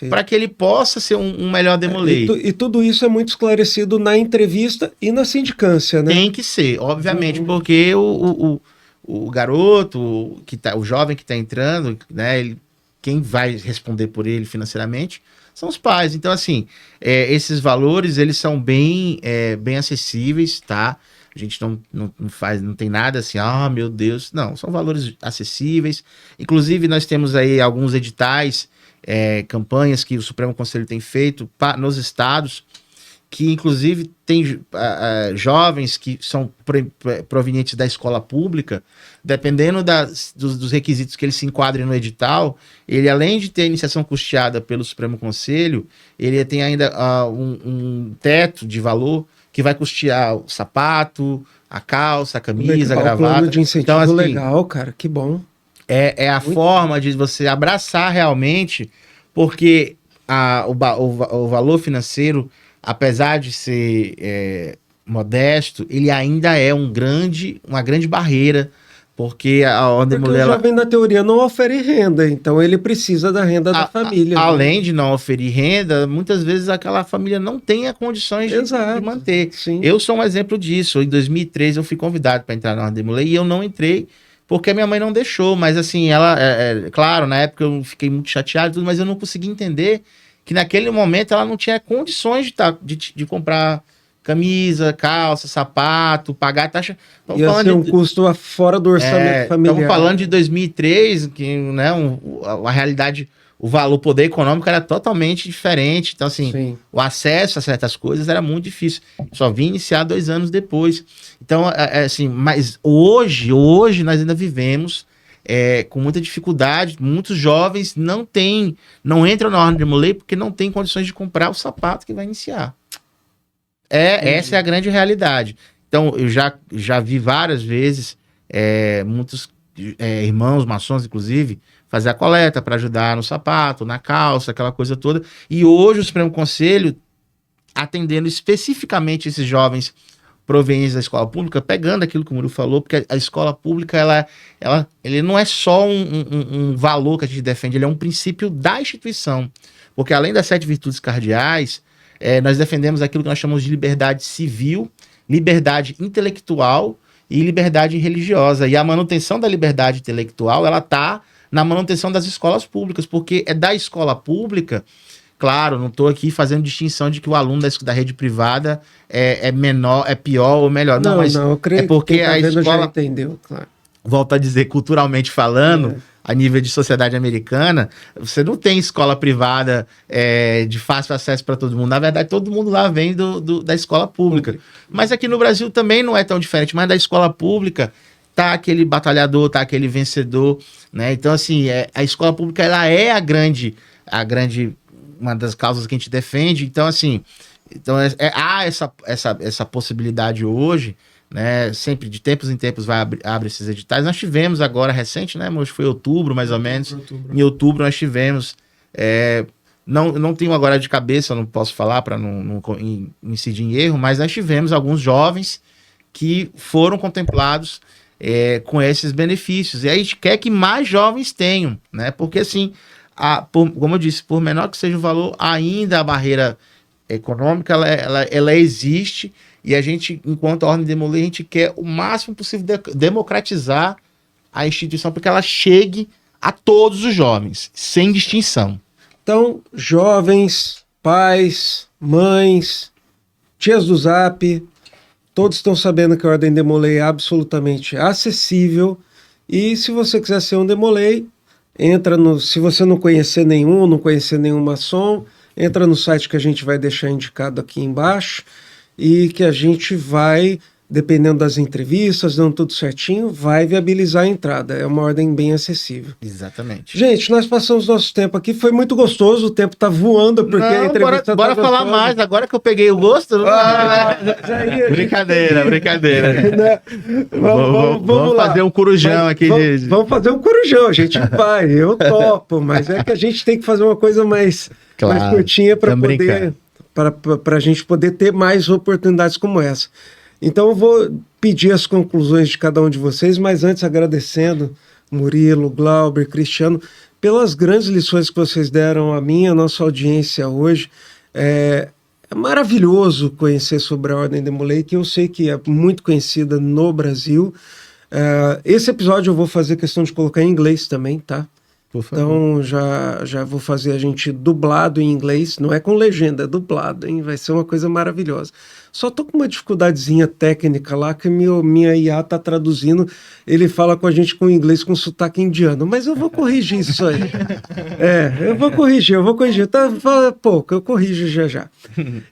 para que ele possa ser um melhor Demolei. E tudo isso é muito esclarecido na entrevista e na sindicância, né? Tem que ser, obviamente, porque o garoto, o jovem que está entrando, né, quem vai responder por ele financeiramente são os pais. Então, assim, esses valores, eles são bem acessíveis, tá? A gente não tem nada assim, meu Deus. Não, são valores acessíveis. Inclusive, nós temos aí alguns editais, campanhas que o Supremo Conselho tem feito nos estados, que inclusive tem jovens que são provenientes da escola pública, dependendo dos requisitos que eles se enquadrem no edital, ele, além de ter a iniciação custeada pelo Supremo Conselho, ele tem ainda um teto de valor que vai custear o sapato, a calça, a camisa, a gravata. Plano de incentivo então, assim, legal, cara, que bom. É a forma de você abraçar realmente, porque o valor financeiro, apesar de ser modesto, ele ainda é uma grande barreira, porque a Ordem Demolei... o jovem, na teoria, não ofere renda, então ele precisa da renda da família. Além de não oferir renda, muitas vezes aquela família não tem a condições de manter. Sim. Eu sou um exemplo disso. Em 2003 eu fui convidado para entrar na Ordem Demolei e eu não entrei porque a minha mãe não deixou, mas assim, ela, claro, na época eu fiquei muito chateado, mas eu não consegui entender que naquele momento ela não tinha condições de comprar camisa, calça, sapato, pagar a taxa. Ia ser um custo fora do orçamento familiar. Estamos falando de 2003, que, né, a realidade, o valor, o poder econômico era totalmente diferente. Então, assim, sim, o acesso a certas coisas era muito difícil. Só vim iniciar 2 anos depois. Então, assim, mas hoje nós ainda vivemos com muita dificuldade. Muitos jovens não entram na Ordem Demolei porque não têm condições de comprar o sapato que vai iniciar. Essa é a grande realidade. Então, eu já vi várias vezes muitos irmãos maçons, inclusive, fazer a coleta para ajudar no sapato, na calça, aquela coisa toda. E hoje o Supremo Conselho, atendendo especificamente esses jovens provenientes da escola pública, pegando aquilo que o Murilo falou, porque a escola pública, ele não é só um valor que a gente defende, ele é um princípio da instituição. Porque além das 7 virtudes cardeais, nós defendemos aquilo que nós chamamos de liberdade civil, liberdade intelectual e liberdade religiosa. E a manutenção da liberdade intelectual, ela está na manutenção das escolas públicas, porque é da escola pública. Claro, não estou aqui fazendo distinção de que o aluno da rede privada é menor, é pior ou melhor. Não, mas eu creio porque que a escola já entendeu, claro. Volto a dizer, culturalmente falando, a nível de sociedade americana, você não tem escola privada de fácil acesso para todo mundo. Na verdade, todo mundo lá vem da escola pública. Mas aqui no Brasil também não é tão diferente. Mas da escola pública tá aquele batalhador, tá aquele vencedor, né? Então, assim, a escola pública, ela é uma das causas que a gente defende. Então, assim, há essa possibilidade hoje, né? Sempre de tempos em tempos abre esses editais. Nós tivemos agora recente, né? Acho que foi outubro, mais ou menos. Em outubro nós tivemos. Não tenho agora de cabeça, não posso falar para não incidir em erro, mas nós tivemos alguns jovens que foram contemplados com esses benefícios. E aí a gente quer que mais jovens tenham, né? Porque assim, como eu disse, por menor que seja o valor, ainda a barreira econômica ela existe. E a gente, enquanto a Ordem Demolei, a gente quer o máximo possível democratizar a instituição para que ela chegue a todos os jovens, sem distinção. Então, jovens, pais, mães, tias do Zap, todos estão sabendo que a Ordem Demolei é absolutamente acessível. E se você quiser ser um Demolei, se você não conhecer nenhum maçom, entra no site que a gente vai deixar indicado aqui embaixo, e que a gente vai dependendo das entrevistas, dando tudo certinho, vai viabilizar a entrada. É uma ordem bem acessível. Exatamente. Gente, nós passamos nosso tempo aqui, foi muito gostoso, o tempo tá voando, porque a Não, entrevista bora tá falar gostosa. mais, agora que eu peguei o gosto. Brincadeira. Né? Vamos lá. fazer um corujão aqui. Vamos fazer um corujão, a gente vai, eu topo, mas é que a gente tem que fazer uma coisa mais curtinha para poder, para a gente poder ter mais oportunidades como essa. Então eu vou pedir as conclusões de cada um de vocês, mas antes agradecendo Murilo, Glauber, Cristiano, pelas grandes lições que vocês deram a mim, a nossa audiência hoje. É maravilhoso conhecer sobre a Ordem Demolei, que eu sei que é muito conhecida no Brasil. Esse episódio eu vou fazer questão de colocar em inglês também, tá? Então já vou fazer a gente dublado em inglês, não é com legenda, é dublado, hein? Vai ser uma coisa maravilhosa. Só tô com uma dificuldadezinha técnica lá que minha IA tá traduzindo, ele fala com a gente com inglês com sotaque indiano, mas eu vou corrigir isso aí. Eu vou corrigir. Tá, fala pouco, eu corrijo já.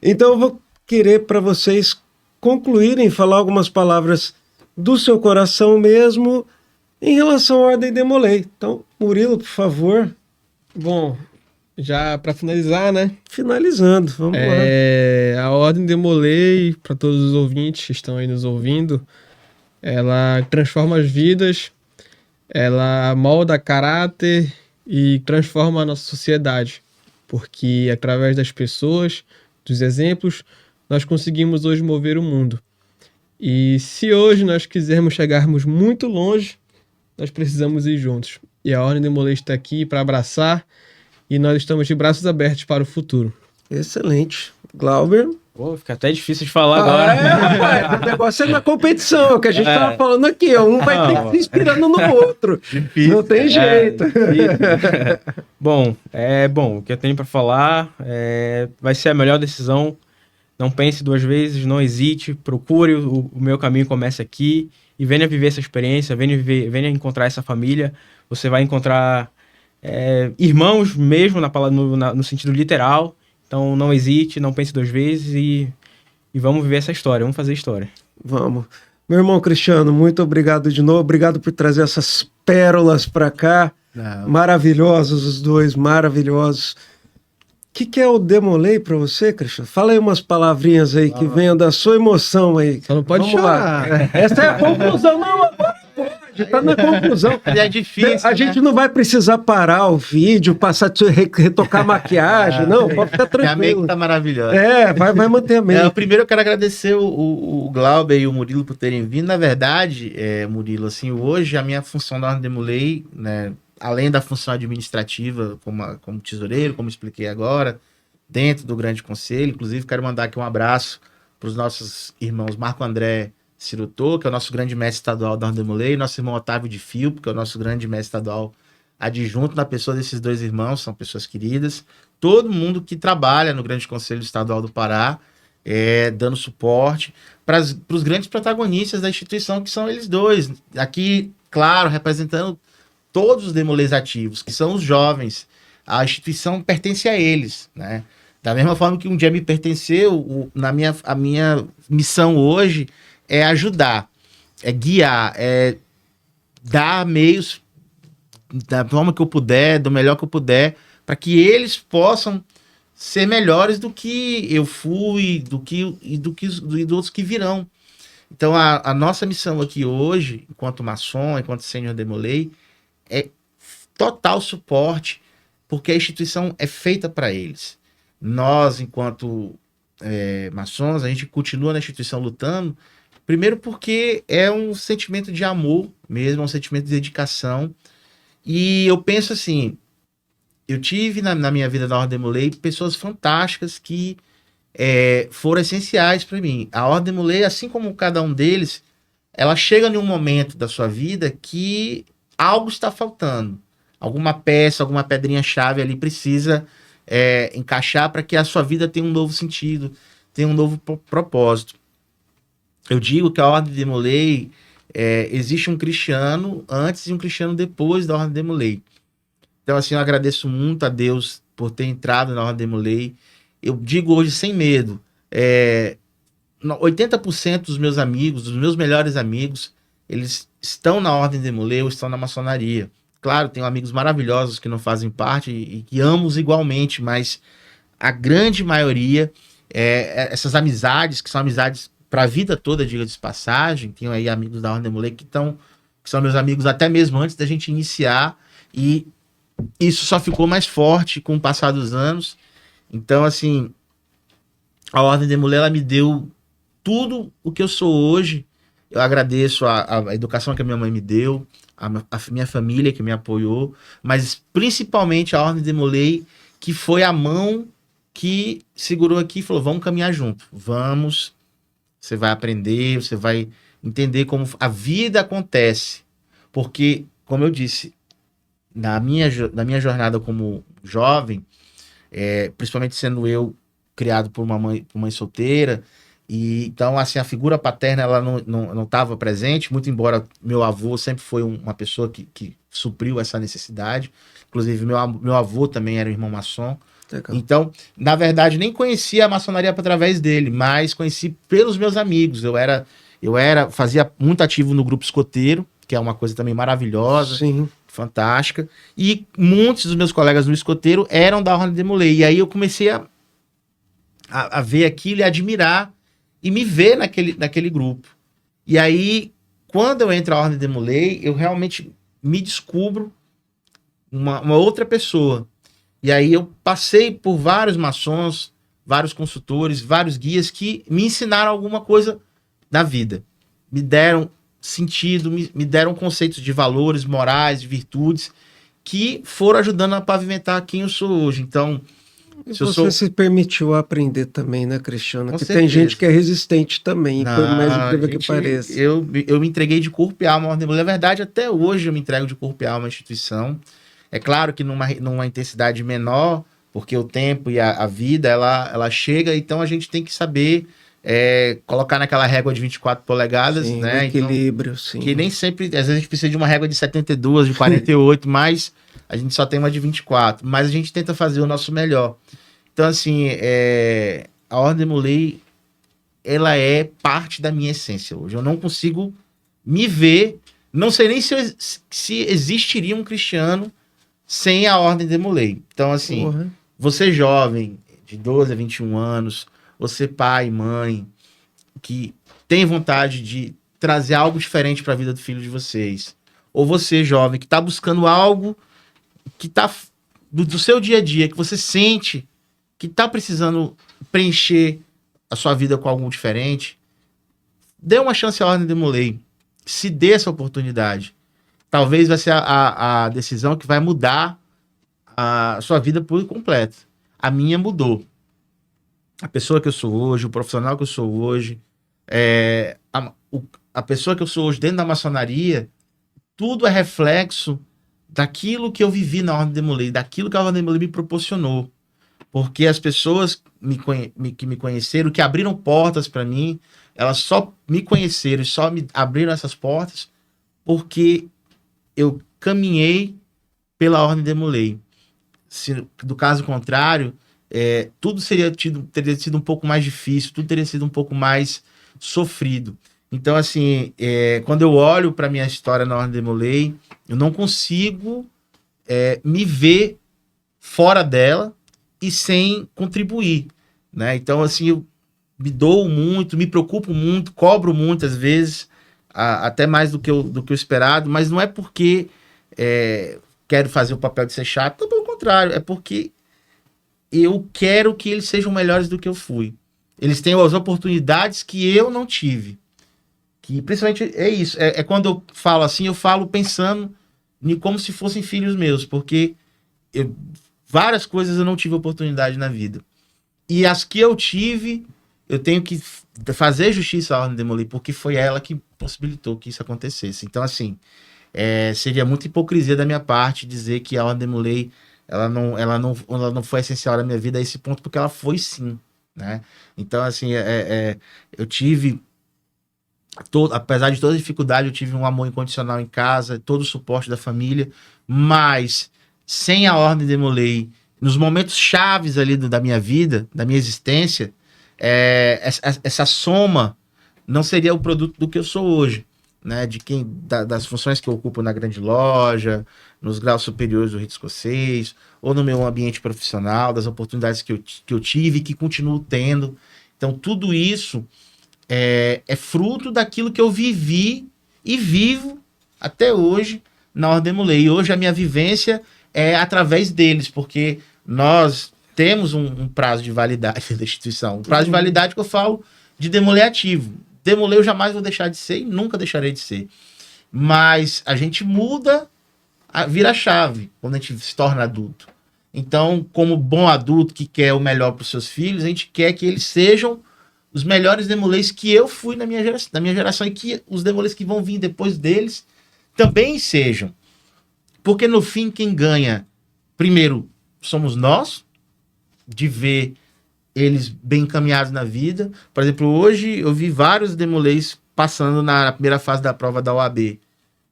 Então eu vou querer para vocês concluírem, falar algumas palavras do seu coração mesmo em relação à Ordem Demolei. Então, Murilo, por favor. Bom, já para finalizar, né? Finalizando, vamos lá. A Ordem Demolei, para todos os ouvintes que estão aí nos ouvindo, ela transforma as vidas, ela molda caráter e transforma a nossa sociedade. Porque através das pessoas, dos exemplos, nós conseguimos hoje mover o mundo. E se hoje nós quisermos chegarmos muito longe, nós precisamos ir juntos. E a Ordem Demolei está aqui para abraçar e nós estamos de braços abertos para o futuro. Excelente. Glauber? Pô, fica até difícil de falar agora. Rapaz, o negócio é na competição, que a gente estava falando aqui. Um vai ter que se inspirando no outro. Difícil. Não tem jeito. Bom, o que eu tenho para falar vai ser a melhor decisão. Não pense duas vezes, não hesite, procure o meu caminho começa aqui e venha viver essa experiência, venha encontrar essa família. Você vai encontrar irmãos mesmo no sentido literal. Então não hesite, não pense duas vezes e vamos viver essa história, vamos fazer história. Vamos. Meu irmão Cristiano, muito obrigado de novo. Obrigado por trazer essas pérolas para cá. Maravilhosos os dois, maravilhosos. O que é o Demolei para você, Cristiano? Fala aí umas palavrinhas aí que venham da sua emoção aí. Só não pode Vamos chorar. Lá. Essa é a conclusão. Não, agora pode. Tá na conclusão. É difícil, A gente não vai precisar parar o vídeo, passar a retocar a maquiagem. Não, pode ficar tranquilo. A make tá maravilhosa. Vai manter a make. Primeiro eu quero agradecer o Glauber e o Murilo por terem vindo. Na verdade, Murilo, assim, hoje a minha função da Ordem Demolei, né, além da função administrativa como tesoureiro, como expliquei agora, dentro do Grande Conselho, inclusive quero mandar aqui um abraço para os nossos irmãos Marco André Cirutô, que é o nosso grande mestre estadual da Ordem Demolei, e nosso irmão Otávio de Filpo, que é o nosso grande mestre estadual adjunto, na pessoa desses dois irmãos, são pessoas queridas. Todo mundo que trabalha no Grande Conselho Estadual do Pará, dando suporte para os grandes protagonistas da instituição, que são eles dois. Aqui, claro, representando todos os Demoleis ativos, que são os jovens. A instituição pertence a eles, né? Da mesma forma que um dia me pertenceu, a minha missão hoje é ajudar, é guiar, é dar meios da forma que eu puder, do melhor que eu puder, para que eles possam ser melhores do que eu fui, e dos que virão. Então, a nossa missão aqui hoje, enquanto maçom, enquanto sênior Demolei, é total suporte, porque a instituição é feita para eles. Nós, enquanto maçons, a gente continua na instituição lutando, primeiro porque é um sentimento de amor mesmo, é um sentimento de dedicação. E eu penso assim, eu tive na minha vida da Ordem Demolei pessoas fantásticas que foram essenciais para mim. A Ordem Demolei, assim como cada um deles, ela chega em um momento da sua vida que algo está faltando. Alguma peça, alguma pedrinha-chave ali precisa encaixar para que a sua vida tenha um novo sentido, tenha um novo propósito. Eu digo que a Ordem Demolei, existe um cristiano antes e um cristiano depois da Ordem Demolei. Então, assim, eu agradeço muito a Deus por ter entrado na Ordem Demolei. Eu digo hoje sem medo, 80% dos meus amigos, dos meus melhores amigos, eles estão na Ordem Demolay ou estão na maçonaria. Claro, tenho amigos maravilhosos que não fazem parte e que amo igualmente, mas a grande maioria, essas amizades, que são amizades para a vida toda, diga-se de passagem, tenho aí amigos da Ordem Demolay que são meus amigos até mesmo antes da gente iniciar, e isso só ficou mais forte com o passar dos anos. Então, assim, a Ordem Demolay, ela me deu tudo o que eu sou hoje. Eu agradeço a educação que a minha mãe me deu, a minha família que me apoiou, mas principalmente a Ordem Demolay, que foi a mão que segurou aqui e falou, vamos caminhar junto, vamos, você vai aprender, você vai entender como a vida acontece. Porque, como eu disse, na minha jornada como jovem, principalmente sendo eu criado por uma mãe solteira, e então assim, a figura paterna ela não estava presente, muito embora meu avô sempre foi uma pessoa que supriu essa necessidade. Inclusive meu avô também era um irmão maçom. Legal. Então, na verdade, nem conhecia a maçonaria através dele, mas conheci pelos meus amigos. Fazia muito ativo no grupo escoteiro, que é uma coisa também maravilhosa. Sim. Fantástica. E muitos dos meus colegas no escoteiro eram da Ordem Demolay. E aí eu comecei a ver aquilo e admirar e me ver naquele grupo. E aí, quando eu entro na Ordem Demolay, eu realmente me descubro uma outra pessoa. E aí eu passei por vários maçons, vários consultores, vários guias que me ensinaram alguma coisa na vida. Me deram sentido, me deram conceitos de valores, morais, de virtudes, que foram ajudando a pavimentar quem eu sou hoje. Então, você se permitiu aprender também, né, Cristiano? Porque tem gente que é resistente também, por mais incrível que pareça. Eu me entreguei de corpo e alma à Ordem Demolay. Na verdade, até hoje eu me entrego de corpo e alma à instituição. É claro que numa intensidade menor, porque o tempo e a vida, ela chega, então a gente tem que saber colocar naquela régua de 24 polegadas, sim, né? Equilíbrio, então, sim. Que nem sempre, às vezes a gente precisa de uma régua de 72, de 48, mas a gente só tem uma de 24. Mas a gente tenta fazer o nosso melhor. Então, assim, a Ordem Demolay, ela é parte da minha essência hoje. Eu não consigo me ver, não sei nem se existiria um cristiano sem a Ordem Demolay. Então, assim, você jovem, de 12 a 21 anos, você pai, mãe, que tem vontade de trazer algo diferente para a vida do filho de vocês, ou você jovem que está buscando algo que está do seu dia a dia, que você sente que está precisando preencher a sua vida com algo diferente, dê uma chance à Ordem Demolay. Se dê essa oportunidade. Talvez vai ser a decisão que vai mudar a sua vida por completo. A minha mudou. A pessoa que eu sou hoje, o profissional que eu sou hoje, a pessoa que eu sou hoje dentro da maçonaria, tudo é reflexo daquilo que eu vivi na Ordem Demolay, daquilo que a Ordem Demolay me proporcionou. Porque as pessoas que me conheceram, que abriram portas para mim, elas só me conheceram e só me abriram essas portas porque eu caminhei pela Ordem Demolay. Se do caso contrário, tudo teria sido um pouco mais difícil, tudo teria sido um pouco mais sofrido. Então, assim, quando eu olho para minha história na Ordem Demolay, eu não consigo me ver fora dela e sem contribuir, né? Então, assim, eu me dou muito, me preocupo muito, cobro muitas vezes, até mais do que o esperado, mas não é porque quero fazer o papel de ser chato, não, pelo contrário, é porque eu quero que eles sejam melhores do que eu fui. Eles tenham as oportunidades que eu não tive. Que principalmente é isso. Quando eu falo assim, eu falo pensando como se fossem filhos meus, porque várias coisas eu não tive oportunidade na vida. E as que eu tive, eu tenho que fazer justiça à Ordem Demolay, porque foi ela que possibilitou que isso acontecesse. Então, assim, seria muita hipocrisia da minha parte dizer que a Ordem Demolay ela não foi essencial na minha vida a esse ponto, porque ela foi sim, né? Então, assim, eu tive, apesar de toda a dificuldade, eu tive um amor incondicional em casa, todo o suporte da família, mas sem a Ordem Demolay, nos momentos chaves ali da minha vida, da minha existência, essa soma não seria o produto do que eu sou hoje, né? Das funções que eu ocupo na grande loja, nos graus superiores do rito escocês, ou no meu ambiente profissional, das oportunidades que eu tive e que continuo tendo. Então, tudo isso é fruto daquilo que eu vivi e vivo até hoje na Ordem Demolei. E hoje a minha vivência é através deles, porque nós temos um prazo de validade da instituição. Um prazo de validade que eu falo de Demolei ativo. Demolei eu jamais vou deixar de ser e nunca deixarei de ser. Mas a gente muda, vira a chave quando a gente se torna adulto. Então, como bom adulto que quer o melhor para os seus filhos, a gente quer que eles sejam os melhores Demoleis que eu fui na minha geração e que os Demoleis que vão vir depois deles também sejam. Porque no fim, quem ganha, primeiro, somos nós, de ver eles bem encaminhados na vida. Por exemplo, hoje eu vi vários Demoleis passando na primeira fase da prova da OAB.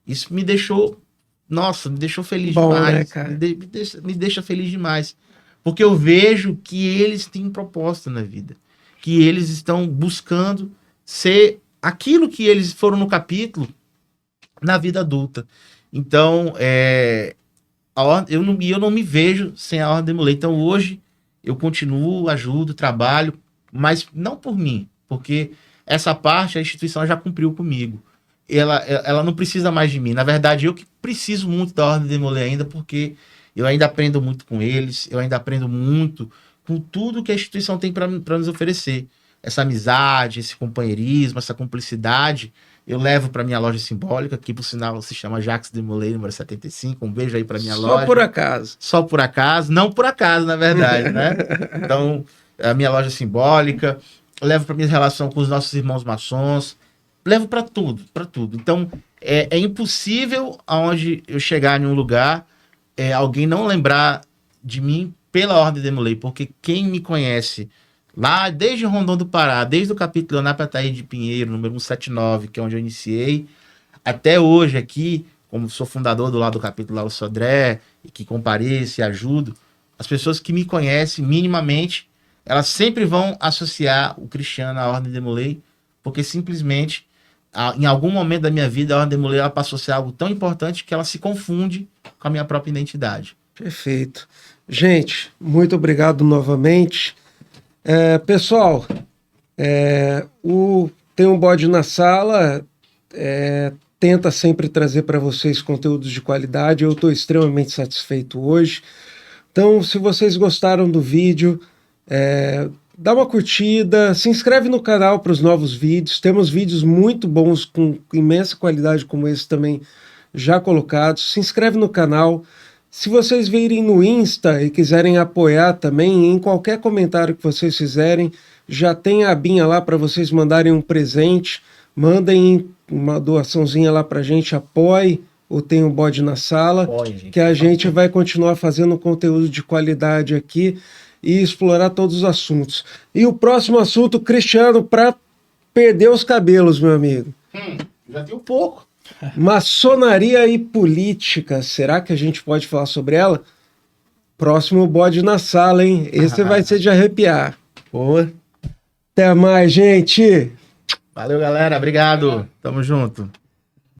Isso me deixou, nossa, me deixou feliz demais. Né, cara? Me deixa feliz demais. Porque eu vejo que eles têm proposta na vida. Que eles estão buscando ser aquilo que eles foram no capítulo na vida adulta. Então, eu não me vejo sem a Ordem Demolei. Então, hoje, eu continuo, ajudo, trabalho, mas não por mim, porque essa parte a instituição já cumpriu comigo. Ela não precisa mais de mim. Na verdade, eu que preciso muito da Ordem Demolei ainda, porque eu ainda aprendo muito com eles, eu ainda aprendo muito com tudo que a instituição tem para nos oferecer. Essa amizade, esse companheirismo, essa cumplicidade, eu levo para minha loja simbólica, que por sinal se chama Jacques Demolei, número 75. Um beijo aí para minha loja. Só por acaso. Só por acaso. Não por acaso, na verdade, né? Então, a minha loja simbólica, levo para minha relação com os nossos irmãos maçons, levo para tudo, para tudo. Então, é impossível aonde eu chegar em um lugar, alguém não lembrar de mim pela Ordem Demolei, porque quem me conhece lá desde Rondon do Pará, desde o capítulo Leonardo Ataíde de Pinheiro, número 179, que é onde eu iniciei, até hoje aqui, como sou fundador do lado do capítulo Lauro Sodré, e que compareço e ajudo, as pessoas que me conhecem minimamente, elas sempre vão associar o Cristiano à Ordem Demolei, porque simplesmente, em algum momento da minha vida, a Ordem Demolei ela passou a ser algo tão importante que ela se confunde com a minha própria identidade. Perfeito. Gente, muito obrigado novamente. Pessoal, Tem um Bode na Sala, tenta sempre trazer para vocês conteúdos de qualidade. Eu estou extremamente satisfeito hoje. Então, se vocês gostaram do vídeo, dá uma curtida, se inscreve no canal para os novos vídeos. Temos vídeos muito bons, com imensa qualidade como esse também já colocados. Se inscreve no canal. Se vocês virem no Insta e quiserem apoiar também, em qualquer comentário que vocês fizerem, já tem a abinha lá para vocês mandarem um presente. Mandem uma doaçãozinha lá para a gente, apoie o Tem um Bode na Sala, que a gente vai continuar fazendo conteúdo de qualidade aqui e explorar todos os assuntos. E o próximo assunto, Cristiano, para perder os cabelos, meu amigo. Já tem um pouco. Maçonaria e política, será que a gente pode falar sobre ela? Próximo Bode na Sala, hein? Esse vai ser de arrepiar. Boa. Até mais, gente! Valeu, galera. Obrigado. Tamo junto.